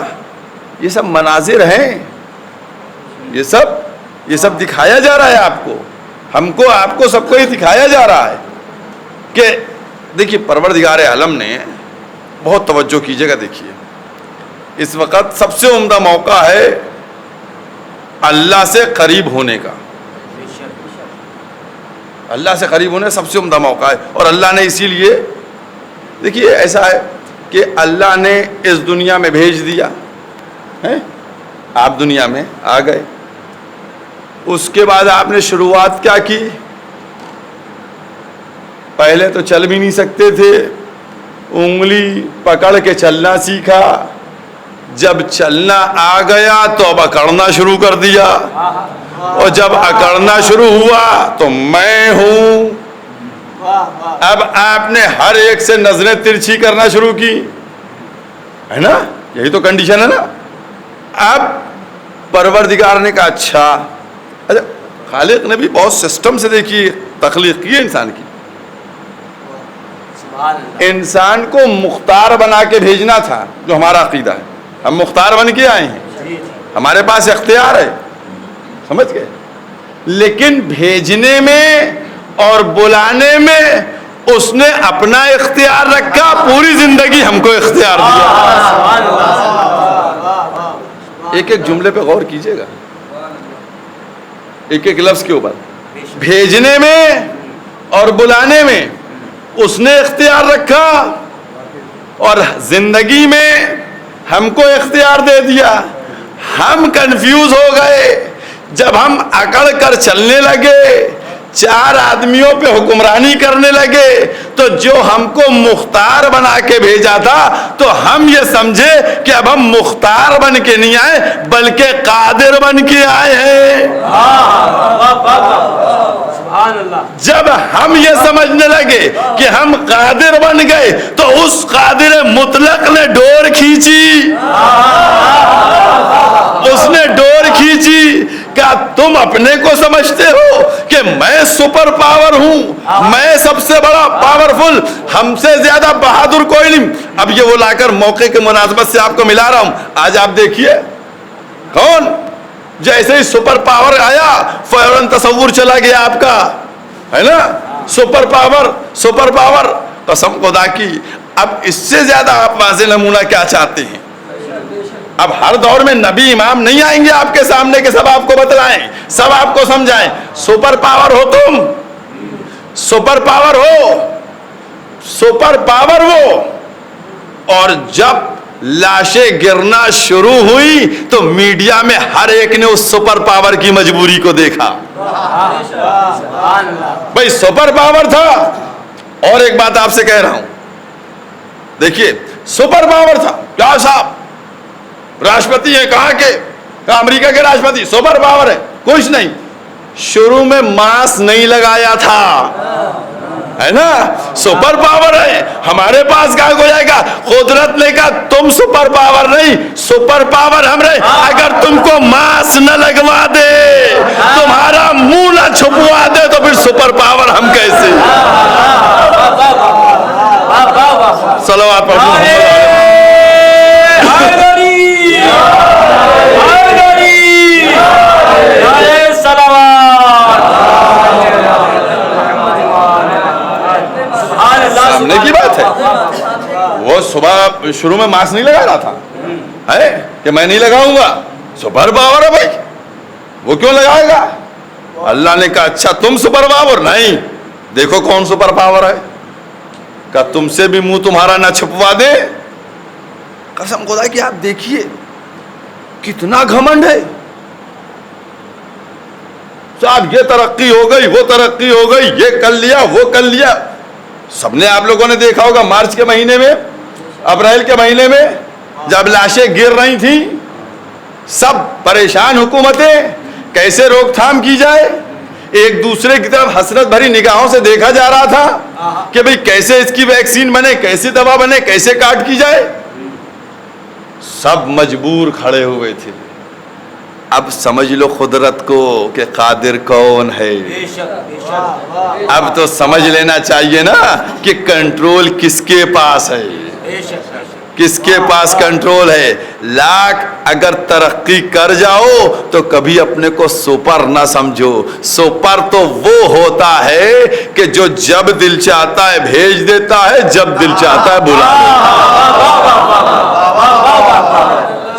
یہ سب مناظر ہیں, یہ سب دکھایا جا رہا ہے آپ کو, ہم کو, آپ کو, سب کو یہ دکھایا جا رہا ہے کہ دیکھیے پروردگار عالم نے بہت توجہ کیجئے گا. دیکھیے اس وقت سب سے عمدہ موقع ہے اللہ سے قریب ہونے کا. اللہ سے قریب ہونے سب سے عمدہ موقع ہے. اور اللہ نے اسی لیے, دیکھیے ایسا ہے کہ اللہ نے اس دنیا میں بھیج دیا ہے, آپ دنیا میں آ گئے, اس کے بعد آپ نے شروعات کیا کی؟ پہلے تو چل بھی نہیں سکتے تھے, انگلی پکڑ کے چلنا سیکھا, جب چلنا آ گیا تو اب اکڑنا شروع کر دیا, اور جب اکڑنا شروع ہوا تو میں ہوں. اب آپ نے ہر ایک سے نظریں ترچھی کرنا شروع کی, ہے نا, یہی تو کنڈیشن ہے نا. اب پروردگار نے کہا اچھا خالق نے بھی بہت سسٹم سے دیکھی تخلیق کی ہے انسان کی. انسان کو مختار بنا کے بھیجنا تھا, جو ہمارا عقیدہ ہے. ہم مختار بن کے آئے ہیں, ہمارے پاس اختیار ہے, سمجھ گئے. لیکن بھیجنے میں اور بلانے میں اس نے اپنا اختیار رکھا, پوری زندگی ہم کو اختیار دیا. ایک ایک جملے پہ غور کیجئے گا, ایک ایک لفظ کے اوپر. بھیجنے میں اور بلانے میں اس نے اختیار رکھا, اور زندگی میں ہم کو اختیار دے دیا. ہم کنفیوز ہو گئے جب ہم اکڑ کر چلنے لگے, 4 آدمیوں پہ حکمرانی کرنے لگے, تو جو ہم کو مختار بنا کے بھیجا تھا تو ہم یہ سمجھے کہ اب ہم مختار بن کے نہیں آئے بلکہ قادر بن کے آئے ہیں. جب ہم یہ سمجھنے لگے کہ ہم قادر بن گئے تو اس قادر مطلق نے ڈور کھینچی, اس نے ڈور کھینچی. کیا تم اپنے کو سمجھتے ہو کہ میں سپر پاور ہوں, میں سب سے بڑا پاورفل, ہم سے زیادہ بہادر کوئی نہیں. اب یہ وہ لا کر موقع کے مناسبت سے آپ کو ملا رہا ہوں. آج آپ دیکھیے کون جیسے ہی سپر پاور آیا فوراً تصور چلا گیا آپ کا, ہے نا, سپر پاور. قسم خدا کی اب اس سے زیادہ آپ واضح نمونہ کیا چاہتے ہیں؟ اب ہر دور میں نبی امام نہیں آئیں گے آپ کے سامنے کہ سب آپ کو بتلائیں، سب آپ کو سمجھائیں. سپر پاور ہو تم، سپر پاور ہو، سپر پاور ہو. اور جب لاشیں گرنا شروع ہوئی تو میڈیا میں ہر ایک نے اس سپر پاور کی مجبوری کو دیکھا. بھئی سپر پاور تھا. اور ایک بات آپ سے کہہ رہا ہوں، دیکھیے سپر پاور تھا. کیا صاحب راشٹرپتی ہیں کہاں کے؟ امریکہ کے راشٹرپتی. سپر پاور ہے. کچھ نہیں، شروع میں ماسک نہیں لگایا تھا، ہے نا. سپر پاور ہے. ہمارے پاس کہاں ہو جائے گا؟ قدرت نے کہا تم سپر پاور نہیں، سپر پاور ہم رہے. اگر تم کو ماسک نہ لگوا دے، تمہارا منہ نہ چھپوا دے، تو پھر سپر پاور ہم کیسے؟ صلوات پڑھو. سامنے کی بات ہے. وہ صبح شروع میں ماسک نہیں لگا رہا تھا ہے کہ میں نہیں لگاؤں گا. سپر پاور ہے بھائی، وہ کیوں لگائے گا؟ اللہ نے کہا اچھا تم سپر پاور نہیں، دیکھو کون سپر پاور ہے. کہ تم سے بھی منہ تمہارا نہ چھپوا دے. قسم خدا کی آپ دیکھیے کتنا گھمنڈ ہے. صاحب یہ ترقی ہو گئی، وہ ترقی ہو گئی، یہ کر لیا، وہ کر لیا. سب نے آپ لوگوں نے دیکھا ہوگا مارچ کے مہینے میں، اپریل کے مہینے میں جب لاشیں گر رہی تھیں، سب پریشان حکومتیں کیسے روک تھام کی جائے. ایک دوسرے کی طرف حسرت بھری نگاہوں سے دیکھا جا رہا تھا کہ بھئی کیسے اس کی ویکسین بنے، کیسے دوا بنے، کیسے کاٹ کی جائے. سب مجبور کھڑے ہوئے تھے. اب سمجھ لو قدرت کو کہ قادر کون ہے. اب تو سمجھ لینا چاہیے نا کہ کنٹرول کس کے پاس ہے، کس کے پاس کنٹرول ہے. لاکھ اگر ترقی کر جاؤ تو کبھی اپنے کو سپر نہ سمجھو. سپر تو وہ ہوتا ہے کہ جو جب دل چاہتا ہے بھیج دیتا ہے، جب دل چاہتا ہے بلا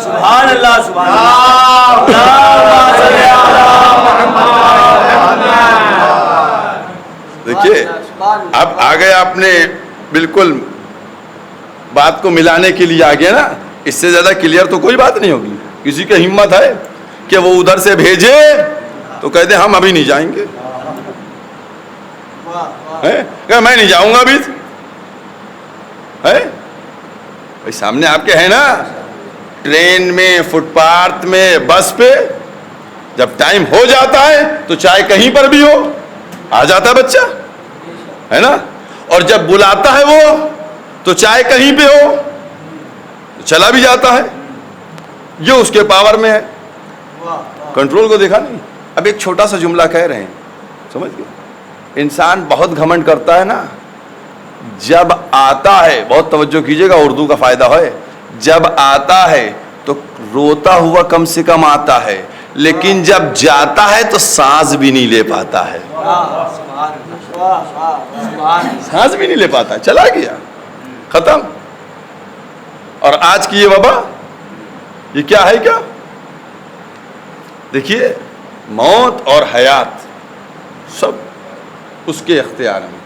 سبحان اللہ سبحان اللہ. دیکھیے اب آگے آپ نے بالکل بات کو ملانے کے لیے آگے نا، اس سے زیادہ کلیئر تو کوئی بات نہیں ہوگی. کسی کی ہمت ہے کہ وہ ادھر سے بھیجے تو کہہ دے ہم ابھی نہیں جائیں گے، کہ میں نہیں جاؤں گا ابھی. سامنے آپ کے ہے نا، ٹرین میں، فٹ پاتھ میں، بس پہ جب ٹائم ہو جاتا ہے تو چاہے کہیں پر بھی ہو آ جاتا ہے بچہ، ہے نا. اور جب بلاتا ہے وہ تو چاہے کہیں پہ ہو چلا بھی جاتا ہے. یہ اس کے پاور میں ہے. کنٹرول کو دیکھا نہیں. اب ایک چھوٹا سا جملہ کہہ رہے ہیں، سمجھ گئے. انسان بہت گھمنڈ کرتا ہے نا، جب آتا ہے، بہت توجہ کیجئے گا اردو کا فائدہ ہے، جب آتا ہے تو روتا ہوا کم سے کم آتا ہے، لیکن جب جاتا ہے تو سانس بھی نہیں لے پاتا ہے. سانس بھی نہیں لے پاتا، چلا گیا، ختم. اور آج کی یہ وبا، یہ کیا ہے؟ کیا دیکھیے، موت اور حیات سب اس کے اختیار میں،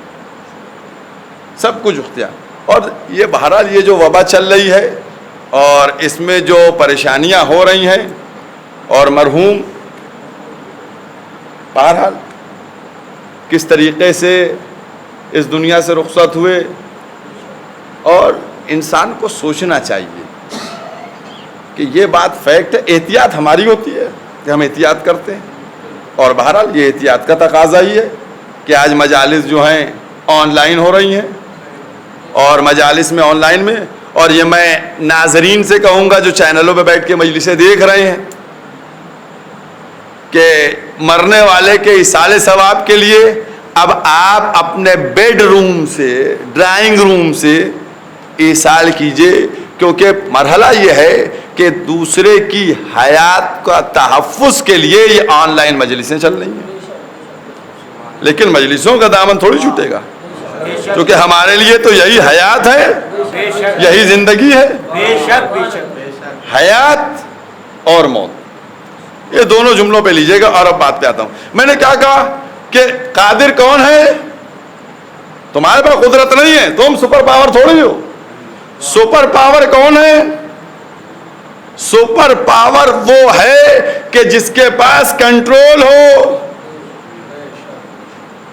سب کچھ اختیار. اور یہ بہرحال یہ جو وبا چل رہی ہے اور اس میں جو پریشانیاں ہو رہی ہیں، اور مرحوم بہرحال کس طریقے سے اس دنیا سے رخصت ہوئے. اور انسان کو سوچنا چاہیے کہ یہ بات فیکٹ ہے. احتیاط ہماری ہوتی ہے کہ ہم احتیاط کرتے ہیں، اور بہرحال یہ احتیاط کا تقاضا ہی ہے کہ آج مجالس جو ہیں آن لائن ہو رہی ہیں، اور مجالس میں آن لائن میں، اور یہ میں ناظرین سے کہوں گا جو چینلوں پہ بیٹھ کے مجلسیں دیکھ رہے ہیں، کہ مرنے والے کے ایصال ثواب کے لیے اب آپ اپنے بیڈ روم سے، ڈرائنگ روم سے ایصال کیجئے. کیونکہ مرحلہ یہ ہے کہ دوسرے کی حیات کا تحفظ کے لیے یہ آن لائن مجلسیں چل رہی ہیں. لیکن مجلسوں کا دامن تھوڑی چھوٹے گا، کیونکہ ہمارے لیے تو یہی حیات ہے، یہی زندگی ہے. حیات اور موت، یہ دونوں جملوں پہ لیجئے گا. اور اب بات پہ آتا ہوں. میں نے کیا کہا کہ قادر کون ہے؟ تمہارے پاس قدرت نہیں ہے، تم سپر پاور تھوڑی ہو. سپر پاور کون ہے؟ سپر پاور وہ ہے کہ جس کے پاس کنٹرول ہو.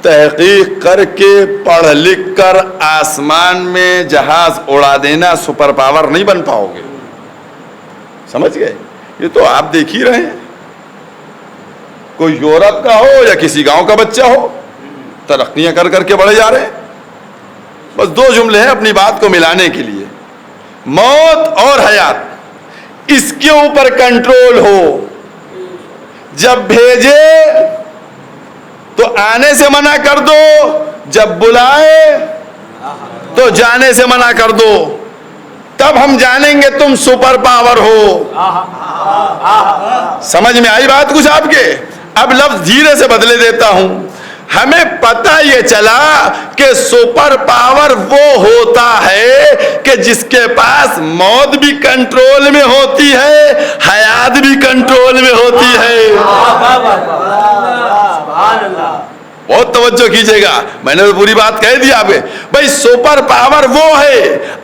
تحقیق کر کے پڑھ لکھ کر آسمان میں جہاز اڑا دینا سپر پاور نہیں بن پاؤ گے. سمجھ گئے؟ یہ تو آپ دیکھ ہی رہے ہیں. کوئی یورپ کا ہو یا کسی گاؤں کا بچہ ہو، ترقیاں کر کر کے بڑھے جا رہے ہیں. بس دو جملے ہیں اپنی بات کو ملانے کے لیے. موت اور حیات، اس کے اوپر کنٹرول ہو. جب بھیجے تو آنے سے منع کر دو، جب بلائے تو جانے سے منع کر دو. تب ہم جانیں گے تم سپر پاور ہو. سمجھ میں آئی بات کچھ آپ کے؟ اب لفظ دھیرے سے بدلے دیتا ہوں. ہمیں پتہ یہ چلا کہ سپر پاور وہ ہوتا ہے کہ جس کے پاس موت بھی کنٹرول میں ہوتی ہے، حیات بھی کنٹرول میں ہوتی ہے. بہت توجہ کیجئے گا، میں نے تو پوری بات کہہ دی آپ کو. بھائی سپر پاور وہ ہے،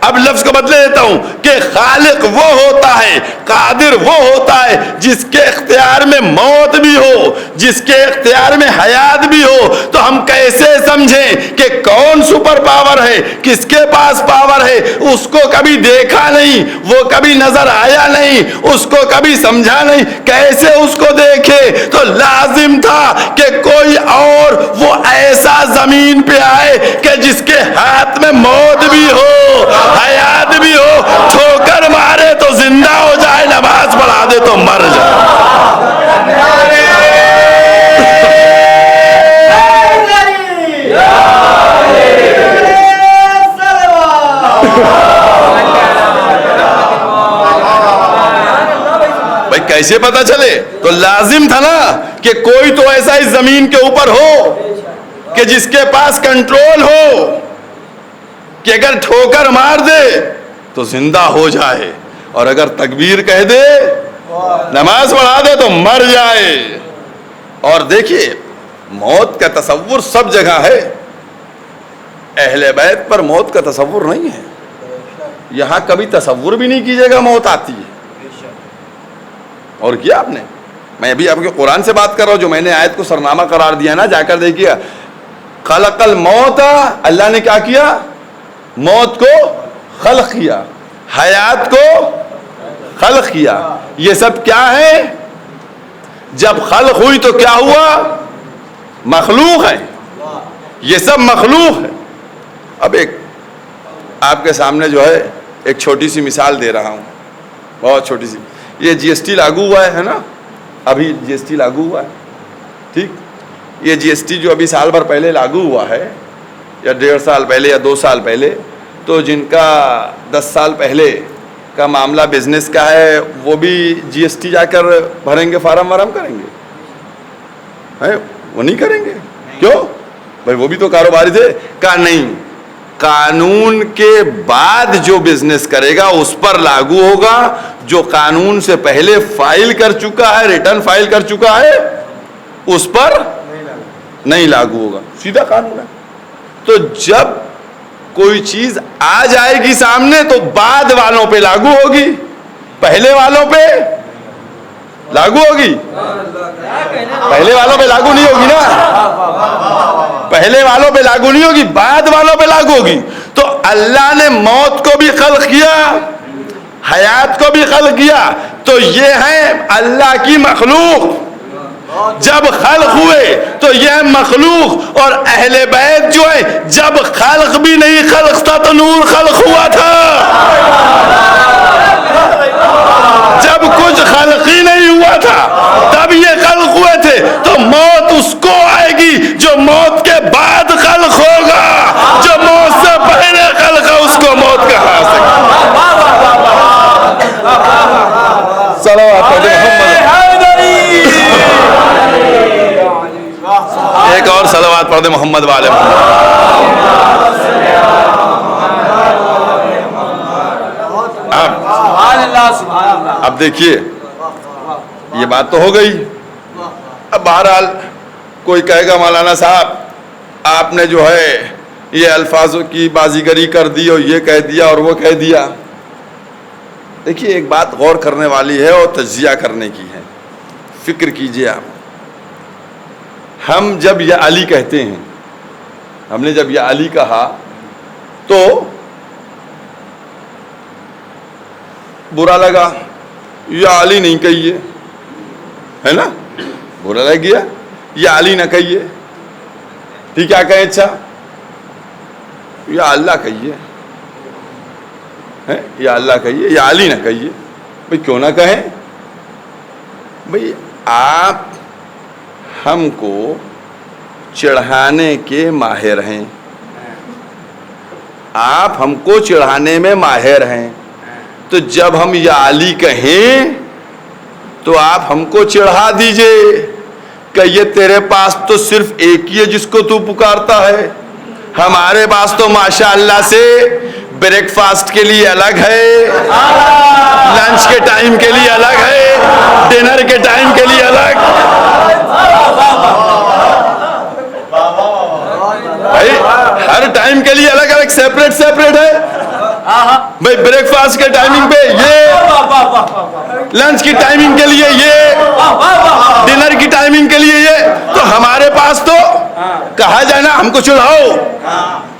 اب لفظ کو بدلے دیتا ہوں، کہ خالق وہ ہوتا ہے، قادر وہ ہوتا ہے جس کے اختیار میں موت بھی ہو، جس کے اختیار میں حیات بھی ہو. تو ہم کیسے سمجھیں کہ کون سپر پاور ہے، کس کے پاس پاور ہے؟ اس کو کبھی دیکھا نہیں، وہ کبھی نظر آیا نہیں، اس کو کبھی سمجھا نہیں. کیسے اس کو دیکھے؟ تو لازم تھا کہ کوئی اور وہ ایسا زمین پہ آئے کہ جس کے ہاتھ میں موت بھی ہو، حیات بھی ہو. ٹھوکر مارے تو زندہ ہو جائے، نماز پڑھا دے تو مر جائے. بھائی کیسے پتا چلے؟ تو لازم تھا نا کہ کوئی تو ایسا اس زمین کے اوپر ہو کہ جس کے پاس کنٹرول ہو کہ اگر ٹھوکر مار دے تو زندہ ہو جائے، اور اگر تکبیر کہہ دے، نماز پڑھا دے تو مر جائے. اور دیکھیے موت کا تصور سب جگہ ہے، اہل بیت پر موت کا تصور نہیں ہے. یہاں کبھی تصور بھی نہیں کیجیے گا موت آتی ہے. اور کیا آپ نے، میں ابھی آپ کے قرآن سے بات کر رہا ہوں، جو میں نے آیت کو سرنامہ قرار دیا نا، جا کر دیکھیے. خلق الموت، اللہ نے کیا کیا؟ موت کو خلق کیا، حیات کو خلق کیا. یہ سب کیا ہے؟ جب خلق ہوئی تو کیا ہوا؟ مخلوق ہے. یہ سب مخلوق ہے. اب ایک آپ کے سامنے جو ہے ایک چھوٹی سی مثال دے رہا ہوں، بہت چھوٹی سی. یہ جی ایس ٹی لاگو ہوا ہے نا، ابھی جی ایس ٹی لاگو ہوا ہے، ٹھیک. یہ جی ایس ٹی جو ابھی سال بھر پہلے لاگو ہوا ہے، یا 1.5 سال پہلے یا 2 سال پہلے، تو جن کا 10 سال پہلے کا معاملہ بزنس کا ہے وہ بھی جی ایس ٹی جا کر بھریں گے، فارم وارم کریں گے؟ وہ نہیں کریں گے. کیوں بھائی؟ وہ بھی تو کاروباری تھے. کہا نہیں، قانون کے بعد جو بزنس کرے گا اس پر لاگو ہوگا، جو قانون سے پہلے فائل کر چکا ہے، ریٹرن فائل کر چکا ہے، اس پر نہیں لاگو ہوگا. سیدھا قانون ہے. تو جب کوئی چیز آ جائے گی سامنے تو بعد والوں پہ لاگو ہوگی، پہلے والوں پہ لاگو ہوگی. پہلے والوں پہ لاگو نہیں ہوگی نا، پہلے والوں پہ لاگو نہیں ہوگی، بعد والوں پہ لاگو ہوگی. تو اللہ نے موت کو بھی خلق کیا، حیات کو بھی خلق کیا. تو یہ ہے اللہ کی مخلوق. جب خلق ہوئے تو یہ مخلوق. اور اہل بیت جو ہے، جب خلق بھی نہیں خلق تھا تو نور خلق ہوا تھا. جب کچھ خلق ہی نہیں ہوا تھا تب یہ خلق ہوئے تھے. تو موت اس کو آئے گی جو موت کے بعد خلق ہوگا. جو موت سے پہلے خلق ہے اس کو موت کہا آ سکتا. ایک اور صلوات پڑھ دے محمد والے. اب اب دیکھیے یہ بات تو ہو گئی. اب بہرحال کوئی کہے گا مولانا صاحب آپ نے جو ہے یہ الفاظوں کی بازیگری کر دی اور یہ کہہ دیا اور وہ کہہ دیا. دیکھیے ایک بات غور کرنے والی ہے اور تجزیہ کرنے کی ہے. فکر کیجئے آپ. ہم جب یا علی کہتے ہیں, ہم نے جب یا علی کہا تو برا لگا, یا علی نہیں کہیے, ہے نا, برا لگ گیا, یا علی نہ کہیے. ٹھیک کیا کہیں, اچھا یا اللہ کہیے, یا اللہ کہیے, یا علی نہ کہیے. بھئی کیوں نہ کہیں؟ بھئی آپ ہم کو چڑھانے کے ماہر ہیں, آپ ہم کو چڑھانے میں ماہر ہیں, تو جب ہم یا علی کہیں تو آپ ہم کو چڑھا دیجئے کہ یہ تیرے پاس تو صرف ایک ہی ہے جس کو تو پکارتا ہے, ہمارے پاس تو ماشاءاللہ سے بریک فاسٹ کے لیے الگ ہے, لنچ کے ٹائم کے لیے الگ ہے, ڈنر کے ٹائم کے لیے الگ. بھائی ہر ٹائم کے لیے الگ الگ سیپریٹ ہے. بھائی بریک فاسٹ کے ٹائمنگ پہ یہ, لنچ کی ٹائمنگ کے لیے یہ, ڈنر کی ٹائمنگ کے لیے یہ. تو ہمارے پاس تو کہا جائے نا ہم کو چڑھاؤ,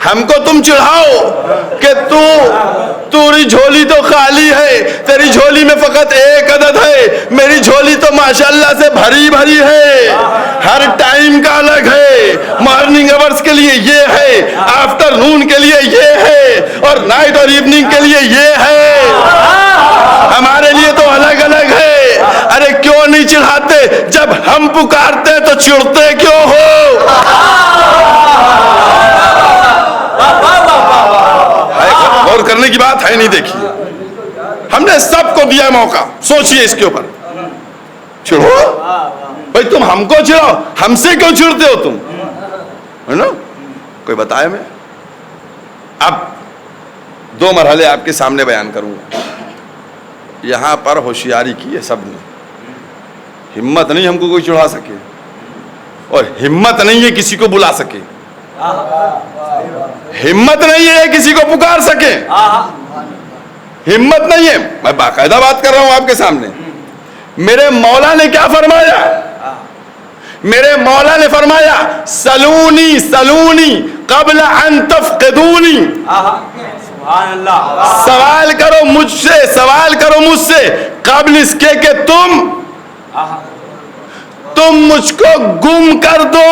ہم کو تم چڑھاؤ کہ تیری جھولی تو خالی ہے, تیری جھولی میں فقط ایک عدد ہے, میری جھولی تو ماشاءاللہ سے بھری بھری ہے, ہر ٹائم کا الگ ہے, مارننگ آورز کے لیے یہ ہے, آفٹر نون کے لیے یہ ہے, اور نائٹ اور ایوننگ کے لیے یہ ہے, ہمارے لیے تو الگ الگ ہے. ارے کیوں نہیں چڑھاتے؟ جب ہم پکارتے تو چڑھتے کیوں ہو؟ غور کرنے کی بات ہے نہیں. دیکھیے ہم نے سب کو دیا موقع, سوچئے اس کے اوپر. چڑھو بھائی, تم ہم کو چڑھاؤ, ہم سے کیوں چڑھتے ہو تم, ہے نا؟ کوئی بتائے میں. اب دو مرحلے آپ کے سامنے بیان کروں گا. یہاں پر ہوشیاری کی ہے سب نے, ہمت نہیں ہم کو کوئی چڑھا سکے, اور ہمت نہیں ہے کسی کو بلا سکے, ہمت نہیں ہے کسی کو پکار سکے, ہمت نہیں ہے. میں باقاعدہ بات کر رہا ہوں آپ کے سامنے. میرے مولا نے کیا فرمایا؟ میرے مولا نے فرمایا سلونی سلونی قبل ان تفقدونی, سوال کرو مجھ سے, سوال کرو مجھ سے قبل اس کے کہ تم مجھ کو گم کر دو.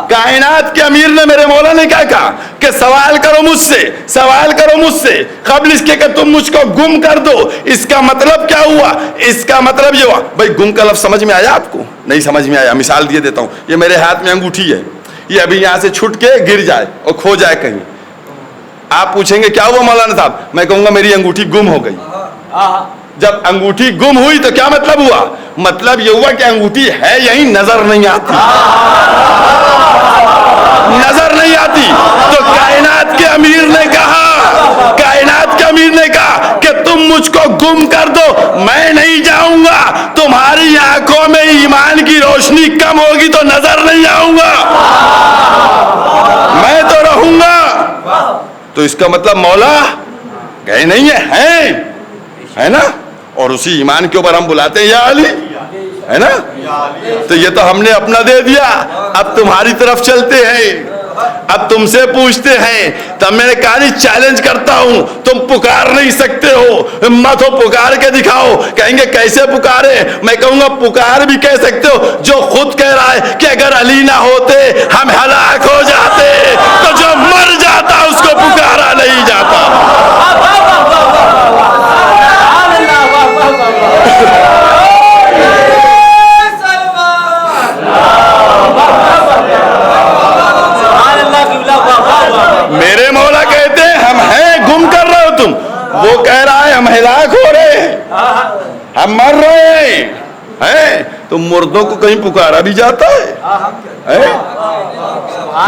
کائنات کے امیر نے, میرے مولا نے کیا کہا کہ سوال کرو مجھ سے, سوال کرو مجھ سے قبل اس کے کہ تم مجھ کو گم کر دو. اس کا مطلب کیا ہوا؟ اس کا مطلب یہ ہوا. بھائی گم کا لفظ سمجھ میں آیا آپ کو؟ نہیں سمجھ میں آیا. مثال دیے دیتا ہوں. یہ میرے ہاتھ میں انگوٹھی ہے, یہ ابھی یہاں سے چھٹ کے گر جائے اور کھو جائے کہیں, آپ پوچھیں گے کیا ہوا مولانا صاحب؟ میں کہوں گا میری انگوٹھی گم ہو گئی. جب انگوٹھی گم ہوئی تو کیا مطلب ہوا؟ مطلب یہ ہوا کہ انگوٹھی ہے یہیں, نظر نہیں آتی, نظر نہیں آتی. تو کائنات کے امیر نے کہا, کائنات کے امیر نے کہا کہ تم مجھ کو گم کر دو, میں نہیں جاؤں گا. تمہاری آنکھوں میں ایمان کی روشنی کم ہوگی تو نظر نہیں آؤں گا, میں تو رہوں گا. تو اس کا مطلب مولا گئے نہیں ہے نا, اور اسی ایمان کے اوپر ہم بلاتے ہیں یا علی, ہے نا. تو یہ تو ہم نے اپنا دے دیا, اب تمہاری طرف چلتے ہیں, اب تم سے پوچھتے ہیں. تب میں نے کہا نہیں, چیلنج کرتا ہوں, تم پکار نہیں سکتے ہو, ہمت ہو پکار کے دکھاؤ. کہیں گے کیسے پکارے؟ میں کہوں گا پکار بھی کہہ سکتے ہو جو خود کہہ رہا ہے کہ اگر علی نہ ہوتے ہم ہلاک ہو جاتے, تو جو مر جاتا اس کو پکارا نہیں جاتا. میرے مولا کہتے ہیں ہم ہیں, گم کر رہے ہو تم. وہ کہہ رہا ہے ہم ہلاک ہو رہے ہیں, ہم مر رہے ہیں. تو مردوں کو کہیں پکارا بھی جاتا ہے؟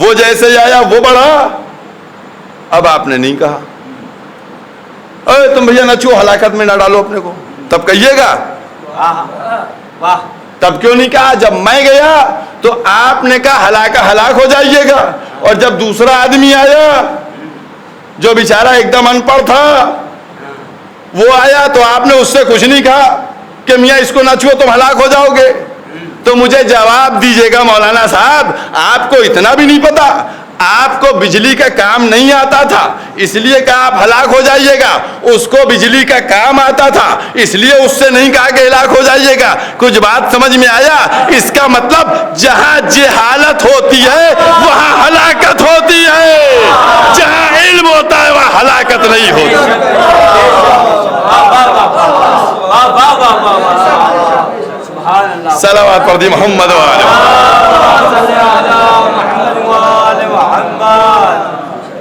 وہ جیسے ہی آیا وہ بڑھا. اب آپ نے نہیں کہا اے تم بھیا نچو ہلاکت میں نہ ڈالو اپنے کو, تب کہیے گا. تب کیوں نہیں کہا؟ جب میں گیا تو آپ نے کہا ہلاک ہو جائیے گا, اور جب دوسرا آدمی آیا جو بیچارہ ایک دم ان پڑھ تھا وہ آیا تو آپ نے اس سے کچھ نہیں کہا کہ میاں اس کو نہ چھو تم ہلاک ہو جاؤ گے. تو مجھے جواب دیجیے گا مولانا صاحب, آپ کو اتنا بھی نہیں پتا؟ آپ کو بجلی کا کام نہیں آتا تھا اس لیے کہا آپ ہلاک ہو جائیے گا, اس کو بجلی کا کام آتا تھا اس لیے اس سے نہیں کہا کہ ہلاک ہو جائیے گا. کچھ بات سمجھ میں آیا؟ اس کا مطلب جہاں جہالت ہوتی ہے وہاں ہلاکت ہوتی ہے, جہاں علم ہوتا ہے وہاں ہلاکت نہیں ہوتی. صلوات پڑھ دی محمد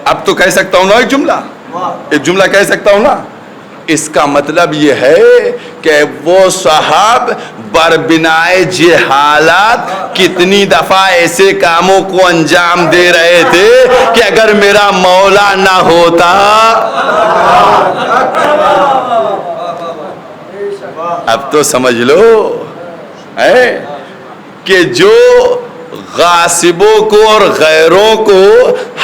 اب تو کہہ سکتا ہوں نا ایک جملہ کہہ سکتا ہوں نا. اس کا مطلب یہ ہے کہ وہ صاحب بربنائے جہالت کتنی دفعہ ایسے کاموں کو انجام دے رہے تھے کہ اگر میرا مولا نہ ہوتا. اب تو سمجھ لو کہ جو غاصبوں کو اور غیروں کو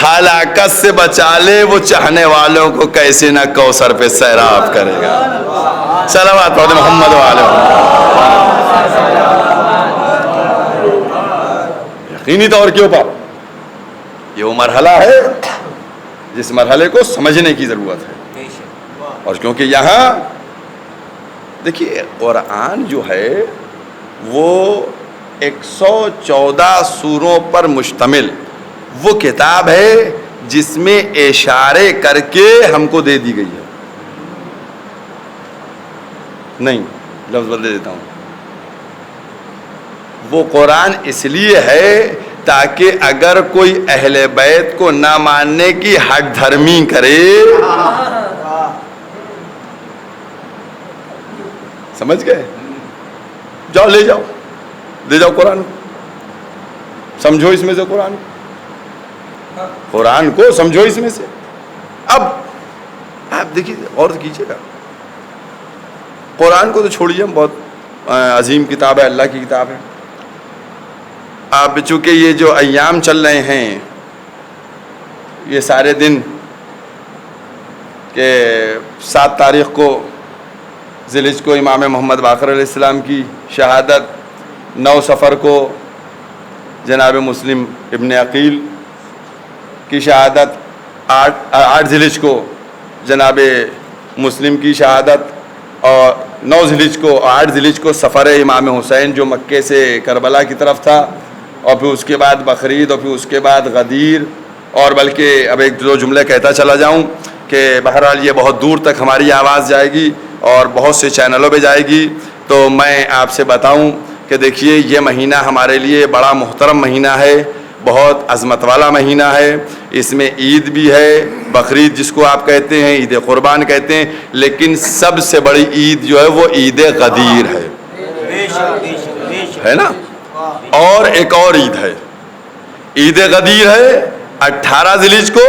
ہلاکت سے بچا لے وہ چاہنے والوں کو کیسے نہ کوثر پہ سیراب کرے گا. صلوات پڑھ محمد والے. یقینی طور کے اوپر یہ وہ مرحلہ ہے جس مرحلے کو سمجھنے کی ضرورت ہے. اور کیونکہ یہاں دیکھیے قرآن جو ہے وہ 114 سوروں پر مشتمل وہ کتاب ہے جس میں اشارے کر کے ہم کو دے دی گئی ہے. نہیں لفظ بدل دیتا ہوں. وہ قرآن اس لیے ہے تاکہ اگر کوئی اہل بیت کو نہ ماننے کی ہٹ دھرمی کرے, سمجھ گئے, جاؤ لے جاؤ قرآن سمجھو اس میں سے, قرآن کو سمجھو اس میں سے. اب آپ دیکھیے اور کیجیے گا, قرآن کو تو چھوڑیے, بہت عظیم کتاب ہے, اللہ کی کتاب ہے. آپ چونکہ یہ جو ایام چل رہے ہیں یہ سارے دن کہ 7 تاریخ کو ذی الحجہ کو امام محمد باقر علیہ السلام کی شہادت, 9 صفر کو جناب مسلم ابن عقیل کی شہادت, 8 ذی الحجہ کو جناب مسلم کی شہادت, اور 9 ذی الحجہ کو 8 ذی الحجہ کو سفر امام حسین جو مکے سے کربلا کی طرف تھا, اور پھر اس کے بعد بقرعید, اور پھر اس کے بعد غدیر. اور بلکہ اب 1-2 جملے کہتا چلا جاؤں کہ بہرحال یہ بہت دور تک ہماری آواز جائے گی اور بہت سے چینلوں پہ جائے گی. تو میں آپ سے بتاؤں کہ دیکھیے یہ مہینہ ہمارے لیے بڑا محترم مہینہ ہے, بہت عظمت والا مہینہ ہے. اس میں عید بھی ہے, بقرعید جس کو آپ کہتے ہیں, عید قربان کہتے ہیں, لیکن سب سے بڑی عید جو ہے وہ عید غدیر ہے نا. اور ایک اور عید ہے, عید غدیر ہے 18 ذی الحجہ کو,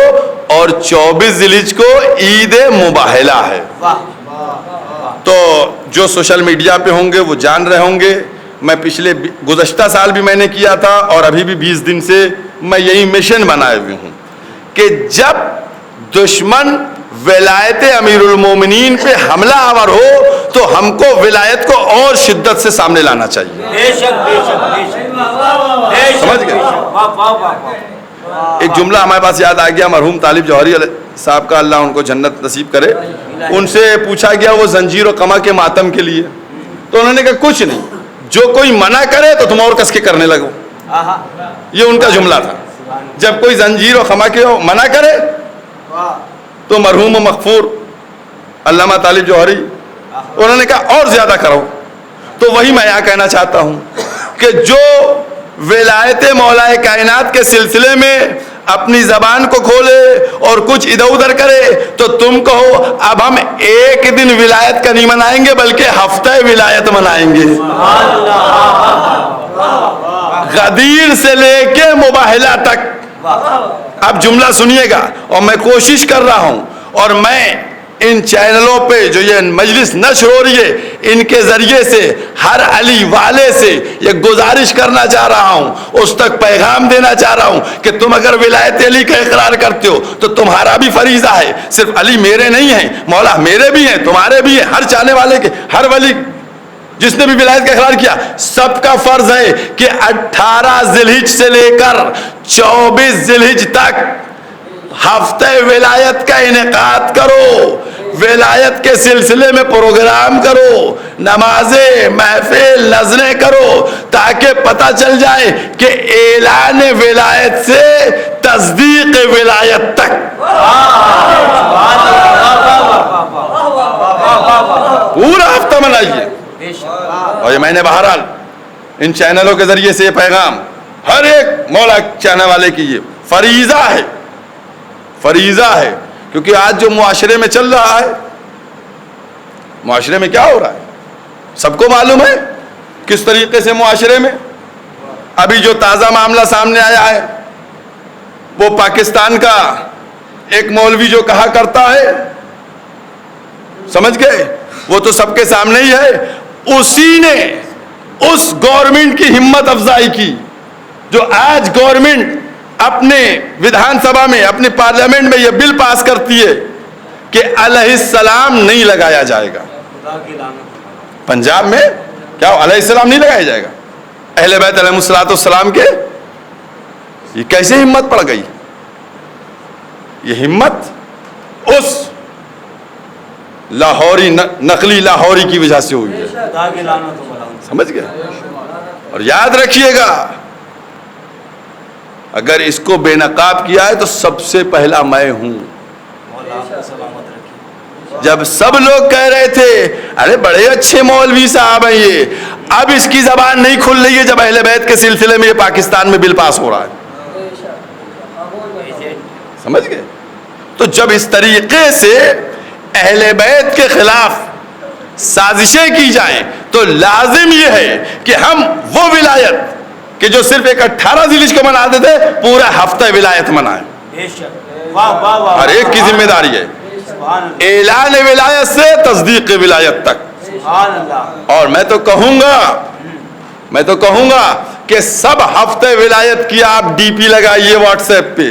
اور 24 ذی الحجہ کو عید مباہلہ ہے. تو جو سوشل میڈیا پہ ہوں گے وہ جان رہے ہوں گے, میں گزشتہ سال بھی میں نے کیا تھا اور ابھی بھی 20 دن سے میں یہی مشن بنائے ہوئے ہوں کہ جب دشمن ولایت امیر المومنین پہ حملہ آور ہو تو ہم کو ولایت کو اور شدت سے سامنے لانا چاہیے. سمجھ گئے؟ ایک جملہ ہمارے پاس یاد آ گیا, مرحوم طالب جوہری صاحب کا, اللہ ان کو جنت نصیب کرے. ان سے پوچھا گیا وہ زنجیر و قمع کے ماتم کے لیے, تو انہوں نے کہا کچھ نہیں, جو کوئی منع کرے تو تم اور کس کے کرنے لگو. یہ ان کا جملہ تھا. جب کوئی زنجیر و قمع کے منع کرے تو مرحوم و مغفور علامہ طالب جوہری انہوں نے کہا اور زیادہ کرو. تو وہی میں یہاں کہنا چاہتا ہوں کہ جو ولایت مولا کائنات کے سلسلے میں اپنی زبان کو کھولے اور کچھ ادھر ادھر کرے تو تم کہو اب ہم ایک دن ولایت کا نہیں منائیں گے بلکہ ہفتہ ولایت منائیں گے. غدیر سے لے کے مباہلہ تک اب جملہ سنیے گا، اور میں کوشش کر رہا ہوں، اور میں ان چینلوں پہ جو یہ مجلس نشر ہو رہی ہے ان کے ذریعے سے ہر علی والے سے یہ گزارش کرنا چاہ رہا ہوں، اس تک پیغام دینا چاہ رہا ہوں کہ تم اگر ولایت علی کا اقرار کرتے ہو تو تمہارا بھی فریضہ ہے، صرف علی میرے نہیں ہیں، مولا میرے بھی ہیں، تمہارے بھی ہیں، ہر چاہنے والے کے، ہر ولی جس نے بھی ولایت کا اقرار کیا سب کا فرض ہے کہ 18 ذی الحج سے لے کر 24 ذی الحج تک ہفتہ ولایت کا انعقاد کرو، ولایت کے سلسلے میں پروگرام کرو، نمازیں، محفل، نظریں کرو، تاکہ پتہ چل جائے کہ اعلان ولایت سے تصدیق ولایت تک پورا ہفتہ منائیے۔ اور یہ میں نے بہرحال ان چینلوں کے ذریعے سے یہ پیغام ہر ایک مولا چاہنے والے کی یہ فریضہ ہے، فریضہ ہے، کیونکہ آج جو معاشرے میں چل رہا ہے، معاشرے میں کیا ہو رہا ہے سب کو معلوم ہے کس طریقے سے معاشرے میں ابھی جو تازہ معاملہ سامنے آیا ہے، وہ پاکستان کا ایک مولوی جو کہا کرتا ہے، سمجھ گئے، وہ تو سب کے سامنے ہی ہے، اسی نے اس گورنمنٹ کی ہمت افزائی کی جو آج گورنمنٹ اپنے ودھان سبھا میں، اپنی پارلیمنٹ میں یہ بل پاس کرتی ہے کہ علیہ السلام نہیں لگایا جائے گا۔ پنجاب میں کیا علیہ السلام نہیں لگایا جائے گا؟ اہل بیت علیہ السلام کے یہ کیسے ہمت پڑ گئی؟ یہ ہمت اس لاہوری نقلی لاہوری کی وجہ سے ہوئی ہے، سمجھ گئے؟ اور یاد رکھیے گا اگر اس کو بے نقاب کیا ہے تو سب سے پہلا میں ہوں۔ جب سب لوگ کہہ رہے تھے ارے بڑے اچھے مولوی صاحب ہیں یہ، اب اس کی زبان نہیں کھل رہی ہے جب اہل بیت کے سلسلے میں یہ پاکستان میں بل پاس ہو رہا ہے، سمجھ گئے؟ تو جب اس طریقے سے اہل بیت کے خلاف سازشیں کی جائیں تو لازم یہ ہے کہ ہم وہ ولایت کہ جو صرف ایک 18 ذی الحج کو مناتے تھے پورا ہفتہ ولایت منائیں۔ ہر ایک کی ذمہ داری ہے اعلان ولایت سے تصدیق ولایت تک۔ اور میں تو کہوں گا کہ سب ہفتہ ولایت کی آپ ڈی پی لگائیے، واٹس ایپ پہ،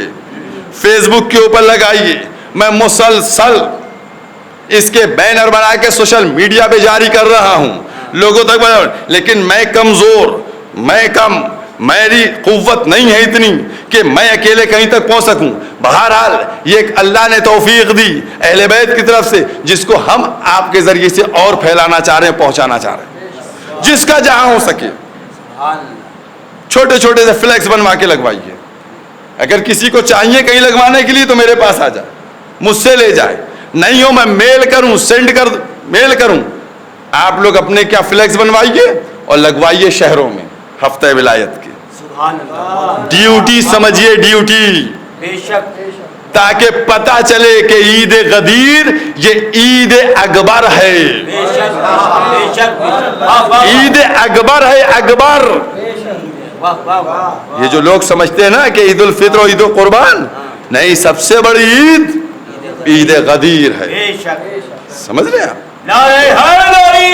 فیس بک کے اوپر لگائیے، میں مسلسل اس کے بینر بنا کے سوشل میڈیا پہ جاری کر رہا ہوں، لوگوں تک لیکن میں کمزور، میں کم، میری قوت نہیں ہے اتنی کہ میں اکیلے کہیں تک پہنچ سکوں۔ بہرحال یہ ایک اللہ نے توفیق دی اہل بیت کی طرف سے جس کو ہم آپ کے ذریعے سے اور پھیلانا چاہ رہے ہیں، پہنچانا چاہ رہے ہیں، جس کا جہاں ہو سکے چھوٹے چھوٹے سے فلیکس بنوا کے لگوائیے۔ اگر کسی کو چاہیے کہیں لگوانے کے لیے تو میرے پاس آ جائے، مجھ سے لے جائے، نہیں ہو میں میل کروں، آپ لوگ اپنے کیا فلیکس بنوائیے اور لگوائیے شہروں میں ہفتہ ولایت کی ڈیوٹی، سمجھیے ڈیوٹی، تاکہ پتہ چلے کہ عید غدیر یہ عید اکبر ہے، عید اکبر ہے، اکبر۔ یہ جو لوگ سمجھتے ہیں نا کہ عید الفطر اور عید القربان، نہیں، سب سے بڑی عید عید غدیر ہے، سمجھ رہے ہیں آپ؟ نعرہ حیدری،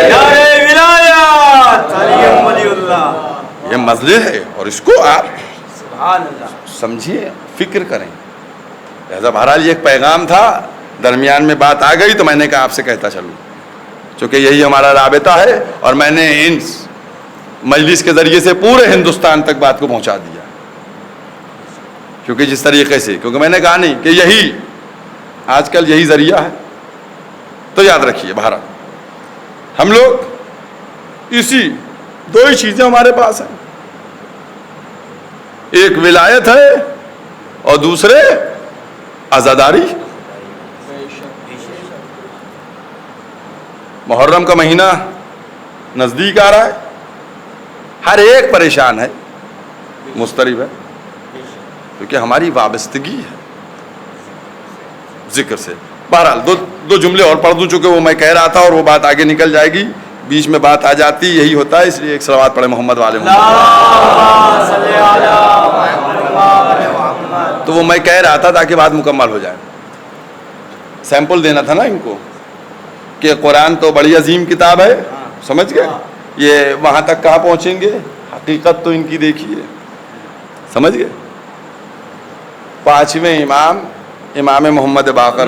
نعرہ ولایت، علی ولی اللہ، یہ مسئلہ ہے اور اس کو آپ سمجھیے، فکر کریں۔ لہذا بہرحال یہ ایک پیغام تھا، درمیان میں بات آ گئی تو میں نے کہا آپ سے کہتا چلوں، چونکہ یہی ہمارا رابطہ ہے اور میں نے ان مجلس کے ذریعے سے پورے ہندوستان تک بات کو پہنچا دیا، کیونکہ جس طریقے سے، کیونکہ میں نے کہا نہیں کہ یہی آج کل یہی ذریعہ ہے، تو یاد رکھیے بہرحال ہم لوگ اسی دو ہی چیزیں ہمارے پاس ہیں، ایک ولایت ہے اور دوسرے عزاداری۔ محرم کا مہینہ نزدیک آ رہا ہے، ہر ایک پریشان ہے، مضطرب ہے، کیونکہ ہماری وابستگی ہے ذکر سے۔ بہرحال دو جملے اور پڑھ دوں چونکہ وہ میں کہہ رہا تھا اور وہ بات آگے نکل جائے گی بیچ میں بات آ جاتی یہی ہوتا ہے، اس لیے ایک صلوات پڑھے محمد والے محمد۔ تو وہ میں کہہ رہا تھا تاکہ بات مکمل ہو جائے، سیمپل دینا تھا نا ان کو کہ قرآن تو بڑی عظیم کتاب ہے، سمجھ گئے؟ یہ وہاں تک کہاں پہنچیں گے، حقیقت تو ان کی دیکھیے، سمجھ گئے؟ پانچویں امام امام محمد باقر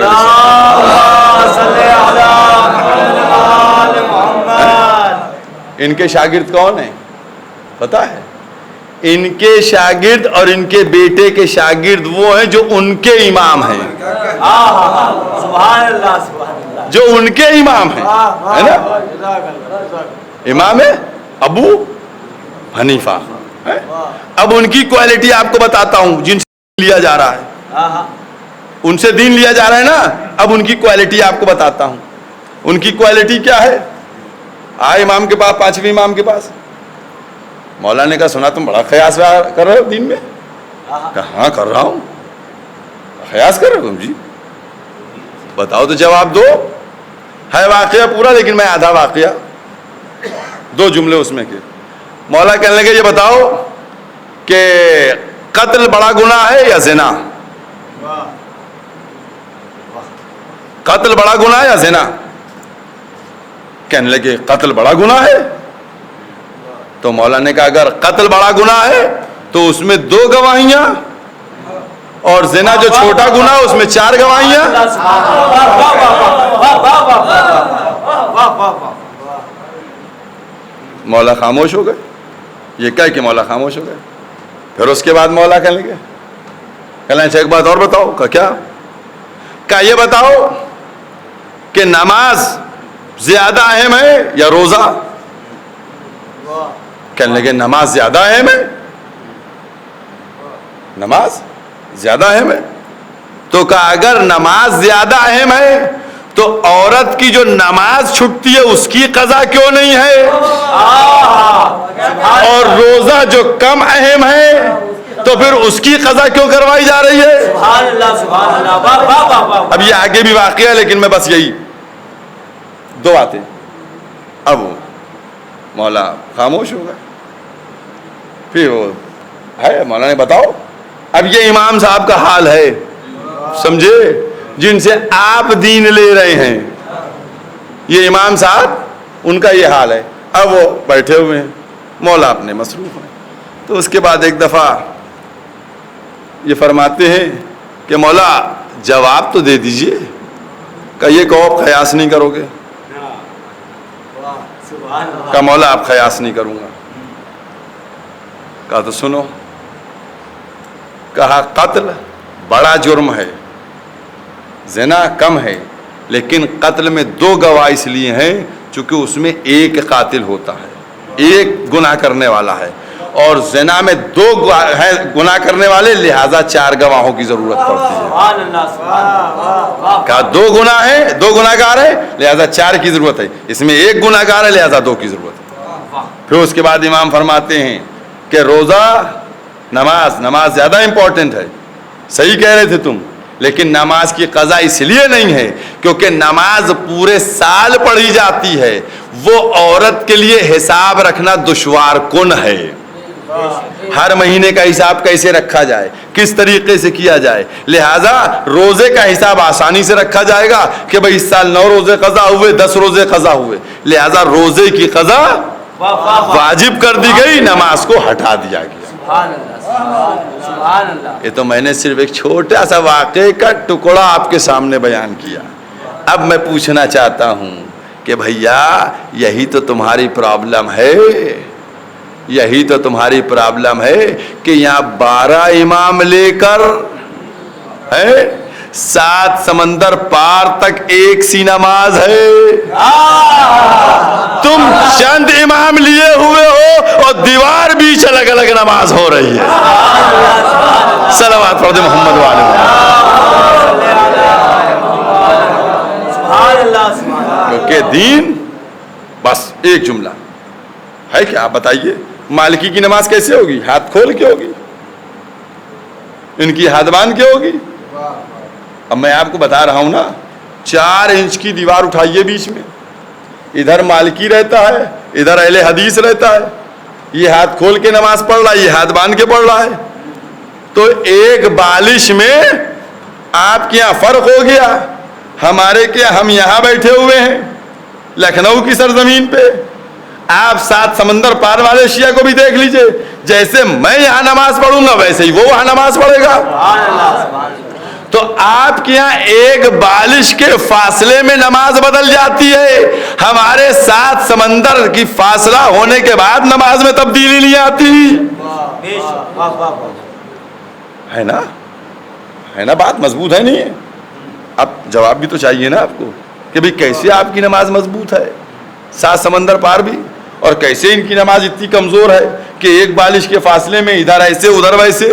ان کے شاگرد کون ہیں پتہ ہے؟ ان کے شاگرد اور ان کے بیٹے کے شاگرد وہ ہیں جو ان کے امام ہیں، جو ان کے امام ہیں، ہے نا؟ امام ابو حنیفہ۔ اب ان کی کوالٹی آپ کو بتاتا ہوں جن سے لیا جا رہا ہے، ان سے دین لیا جا رہا ہے نا، اب ان کی کوالٹی آپ کو بتاتا ہوں۔ ان کی کوالٹی کیا ہے؟ آئے امام کے پاس، پانچویں امام کے پاس، مولانا نے کہا سنا تم بڑا خیاس کر رہے ہو دین میں؟ کہا ہاں کر رہا ہوں۔ خیاس کر رہے ہو تم؟ جی بتاؤ تو جواب دو۔ ہے واقعہ پورا لیکن میں آدھا واقعہ، 2 جملے اس میں کے۔ مولا کہنے لگے یہ بتاؤ کہ قتل بڑا گناہ ہے یا زنا؟ قتل بڑا گناہ ہے یا زنا؟ کہنے لگے قتل بڑا گناہ ہے۔ تو مولا نے کہا اگر قتل بڑا گناہ ہے تو اس میں 2 گواہیاں، اور زنا جو چھوٹا گناہ اس میں 4 گواہیاں۔ مولا خاموش ہو گئے۔ یہ کہہ کہ مولا خاموش ہو گئے۔ پھر اس کے بعد مولا کہنے لگے اچھا ایک بات اور بتاؤ۔ کہا کیا؟ کہا یہ بتاؤ کہ نماز زیادہ اہم ہے یا روزہ؟ کہنے لگے نماز زیادہ اہم ہے، نماز زیادہ اہم ہے۔ تو کہا اگر نماز زیادہ اہم ہے تو عورت کی جو نماز چھٹتی ہے اس کی قضا کیوں نہیں ہے؟ اور روزہ جو کم اہم ہے تو پھر اس کی قضا کیوں کروائی جا رہی ہے؟ اب یہ آگے بھی واقعہ ہے لیکن میں بس یہی 2 باتیں۔ اب مولا خاموش ہو گئے۔ پھر وہ ہے مولا نے بتاؤ، اب یہ امام صاحب کا حال ہے، سمجھے، جن سے آپ دین لے رہے ہیں، یہ امام صاحب ان کا یہ حال ہے۔ اب وہ بیٹھے ہوئے ہیں، مولا اپنے مصروف ہیں۔ تو اس کے بعد ایک دفعہ یہ فرماتے ہیں کہ مولا جواب تو دے دیجئے، کہ یہ کہو قیاس نہیں کرو گے؟ کہا مولا آپ قیاس نہیں کروں گا۔ کہا تو سنو، کہا قتل بڑا جرم ہے، زنا کم ہے، لیکن قتل میں 2 گواہ اس لیے ہیں چونکہ اس میں ایک قاتل ہوتا ہے، ایک گناہ کرنے والا ہے، اور زنا میں 2 ہیں گناہ کرنے والے، لہذا 4 گواہوں کی ضرورت پڑتی ہے۔ کہا 2 گناہ ہیں، 2 گناہ گار ہیں، لہذا 4 کی ضرورت ہے، اس میں ایک گناہ گار ہے لہذا 2 کی ضرورت ہے۔ پھر اس کے بعد امام فرماتے ہیں کہ روزہ نماز زیادہ امپورٹنٹ ہے، صحیح کہہ رہے تھے تم، لیکن نماز کی قضا اس لیے نہیں ہے کیونکہ نماز پورے سال پڑھی جاتی ہے، وہ عورت کے لیے حساب رکھنا دشوار کن ہے۔ ہر مہینے کا حساب کیسے رکھا جائے، کس طریقے سے کیا جائے، لہذا روزے کا حساب آسانی سے رکھا جائے گا کہ بھئی اس سال 9 روزے قضا ہوئے، 10 روزے قضا ہوئے، لہذا روزے کی قضا واجب کر دی گئی، نماز کو ہٹا دیا گیا۔ یہ تو میں نے صرف ایک چھوٹا سا واقعے کا ٹکڑا آپ کے سامنے بیان کیا۔ اب میں پوچھنا چاہتا ہوں کہ بھیا یہی تو تمہاری پرابلم ہے، یہی تو تمہاری پرابلم ہے کہ یہاں 12 امام لے کر 7 سمندر پار تک ایک سی نماز ہے، تم چند امام لیے ہوئے ہو اور دیوار بیچ الگ الگ نماز ہو رہی ہے۔ صلوات پڑھ دے محمد والے۔ کیونکہ دین بس ایک جملہ ہے کہ آپ بتائیے مالکی کی نماز کیسے ہوگی؟ ہاتھ کھول کے ہوگی، ان کی ہاتھ باندھ کے ہوگی۔ اب میں آپ کو بتا رہا ہوں نا، 4 انچ کی دیوار اٹھائیے بیچ میں، ادھر مالکی رہتا ہے, ادھر اہل حدیث رہتا ہے, یہ ہاتھ کھول کے نماز پڑھ رہا ہے, یہ ہاتھ باندھ کے پڑھ رہا ہے. تو ایک بالش میں آپ کے یہاں فرق ہو گیا, ہمارے کے ہم یہاں بیٹھے ہوئے ہیں لکھنؤ کی سرزمین پہ, آپ 7 سمندر پار والے شیعہ کو بھی دیکھ لیجئے, جیسے میں یہاں نماز پڑھوں گا ویسے ہی وہ وہاں نماز پڑھے گا. تو آپ کے یہاں ایک بالش کے فاصلے میں نماز بدل جاتی ہے, ہمارے 7 سمندر کی فاصلہ ہونے کے بعد نماز میں تبدیلی نہیں آتی. ہے نا, ہے نا, بات مضبوط ہے نہیں ہے؟ اب جواب بھی تو چاہیے نا آپ کو کہ بھئی کیسے آپ کی نماز مضبوط ہے 7 سمندر پار بھی, اور کیسے ان کی نماز اتنی کمزور ہے کہ ایک بالش کے فاصلے میں ادھر ایسے ادھر ویسے.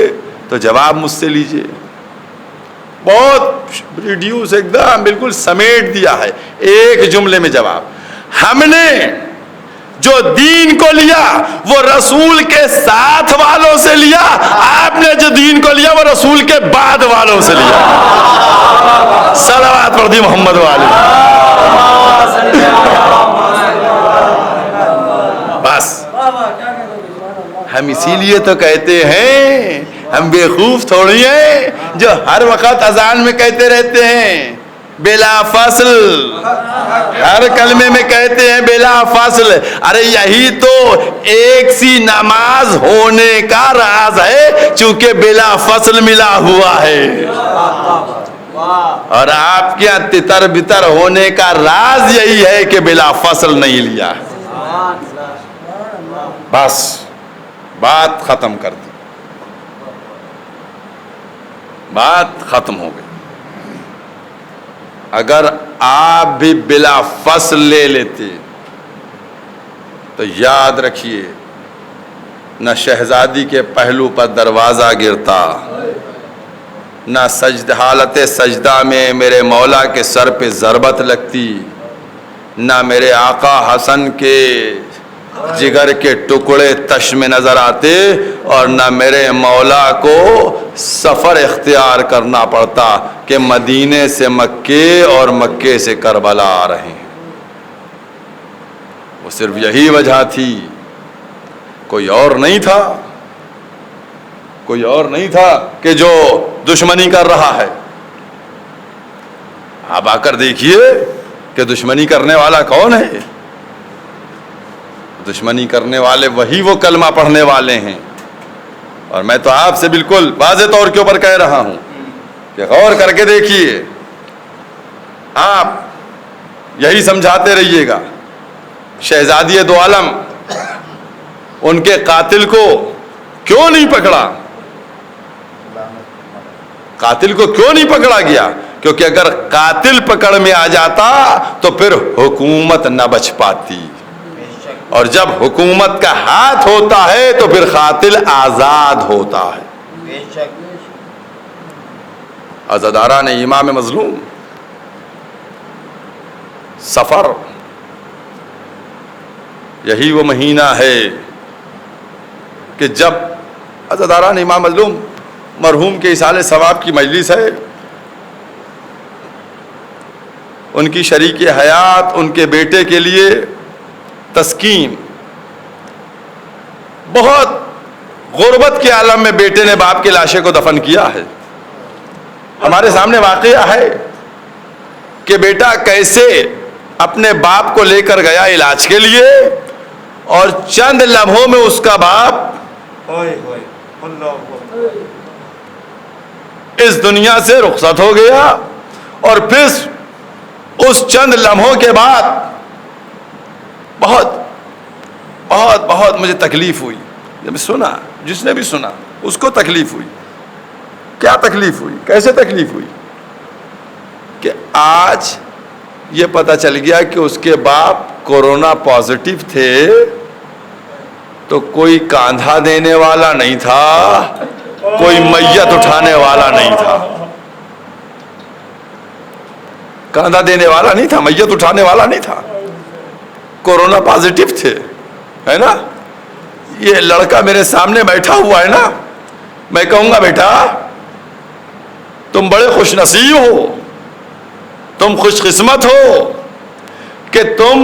تو جواب مجھ سے لیجئے, بہت ریڈیوس ایک دم بالکل سمیٹ دیا ہے ایک جملے میں جواب. ہم نے جو دین کو لیا وہ رسول کے ساتھ والوں سے لیا, آپ نے جو دین کو لیا وہ رسول کے بعد والوں سے لیا. صلوات پڑھ دی محمد والے. بس ہم اسی لیے تو کہتے ہیں, ہم بیوقوف تھوڑی ہیں جو ہر وقت اذان میں کہتے رہتے ہیں بلا فاصل, ہر کلمے میں کہتے ہیں بلا فاصل. ارے یہی تو ایک سی نماز ہونے کا راز ہے, چونکہ بلا فاصل ملا ہوا ہے. اور آپ کے یہاں تتر بتر ہونے کا راز یہی ہے کہ بلا فاصل نہیں لیا. بس بات ختم کر دی, بات ختم ہو گئی. اگر آپ بھی بلا فصل لے لیتے تو یاد رکھیے نہ شہزادی کے پہلو پر دروازہ گرتا, نہ حالت سجدہ میں میرے مولا کے سر پہ ضربت لگتی, نہ میرے آقا حسن کے جگر کے ٹکڑے تش میں نظر آتے, اور نہ میرے مولا کو سفر اختیار کرنا پڑتا کہ مدینے سے مکے اور مکے سے کربلا آ رہے ہیں. وہ صرف یہی وجہ تھی, کوئی اور نہیں تھا, کوئی اور نہیں تھا کہ جو دشمنی کر رہا ہے. آپ آ کر دیکھیے کہ دشمنی کرنے والا کون ہے. دشمنی کرنے والے وہی وہ کلمہ پڑھنے والے ہیں. اور میں تو آپ سے بالکل واضح طور کے اوپر کہہ رہا ہوں کہ غور کر کے دیکھیے, آپ یہی سمجھاتے رہیے گا شہزادی دو عالم ان کے قاتل کو کیوں نہیں پکڑا, قاتل کو کیوں نہیں پکڑا گیا, کیونکہ اگر قاتل پکڑ میں آ جاتا تو پھر حکومت نہ بچ پاتی, اور جب حکومت کا ہاتھ ہوتا ہے تو پھر قاتل آزاد ہوتا ہے. عزاداران امام مظلوم, سفر یہی وہ مہینہ ہے کہ جب عزاداران امام مظلوم مرحوم کے اصالِ ثواب کی مجلس ہے, ان کی شریک حیات ان کے بیٹے کے لیے تسکین, بہت غربت کے عالم میں بیٹے نے باپ کے لاشے کو دفن کیا ہے. ہمارے سامنے واقعہ ہے کہ بیٹا کیسے اپنے باپ کو لے کر گیا علاج کے لیے, اور چند لمحوں میں اس کا باپ اس دنیا سے رخصت ہو گیا. اور پھر اس چند لمحوں کے بعد بہت بہت بہت مجھے تکلیف ہوئی جب سنا, جس نے بھی سنا اس کو تکلیف ہوئی. کیا تکلیف ہوئی, کیسے تکلیف ہوئی کہ آج یہ پتہ چل گیا کہ اس کے باپ کورونا پازیٹیو تھے, تو کوئی کاندھا دینے والا نہیں تھا, کوئی میت اٹھانے والا نہیں تھا. کاندھا دینے والا نہیں تھا, میت اٹھانے والا نہیں تھا, کورونا پازیٹیو تھے, ہے نا. یہ لڑکا میرے سامنے بیٹھا ہوا ہے نا, میں کہوں گا بیٹا تم بڑے خوش نصیب ہو, تم خوش قسمت ہو کہ تم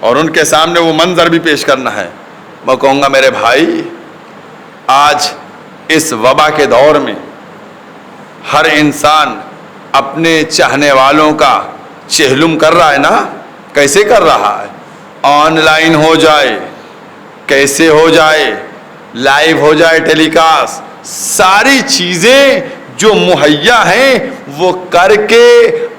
اور ان کے سامنے وہ منظر بھی پیش کرنا ہے. میں کہوں گا میرے بھائی آج اس وبا کے دور میں ہر انسان اپنے چاہنے والوں کا چہلم کر رہا ہے نا. کیسے کر رہا ہے؟ آن لائن ہو جائے، کیسے ہو جائے، لائیو ہو جائے ٹیلی کاسٹ، ساری چیزیں جو مہیا ہیں وہ کر کے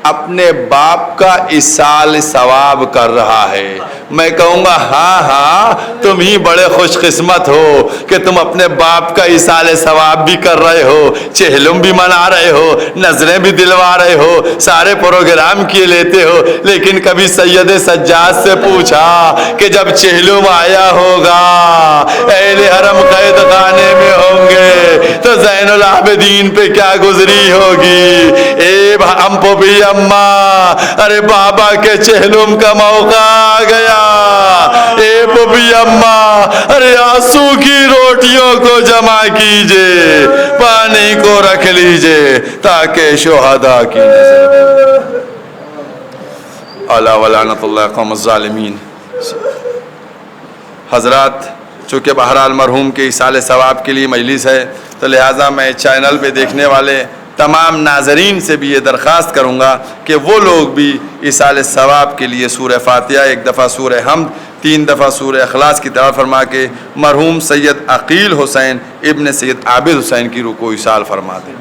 اپنے باپ کا ایصال ثواب کر رہا ہے. میں کہوں گا ہاں ہاں تم ہی بڑے خوش قسمت ہو کہ تم اپنے باپ کا ایصال ثواب بھی کر رہے ہو، چہلم بھی منا رہے ہو، نظریں بھی دلوا رہے ہو، سارے پروگرام کیے لیتے ہو. لیکن کبھی سید سجاد سے پوچھا کہ جب چہلم آیا ہوگا اہل حرم قید خانے میں ہوں گے تو زین العابدین پہ کیا گزری ہوگی؟ اے امپو بھی اماں، ارے بابا کے چہلم کا موقع آ گیا. اے ببی اماں، ارے آنسو کی روٹیوں کو جمع کیجئے، پانی کو رکھ لیجئے تاکہ شہداء کی نظر اعلیٰ ولعنت اللہ قوم الظالمین. حضرات چونکہ بہرحال مرحوم کے ایصال ثواب کے لیے مجلس ہے تو لہٰذا میں چینل پہ دیکھنے والے تمام ناظرین سے بھی یہ درخواست کروں گا کہ وہ لوگ بھی ایصال ثواب کے لیے سورہ فاتحہ، ایک دفعہ سورہ حمد، 3 دفعہ سورہ اخلاص کی تلاوت فرما کے مرحوم سید عقیل حسین ابن سید عابد حسین کی روح کو ایصال فرما دیں.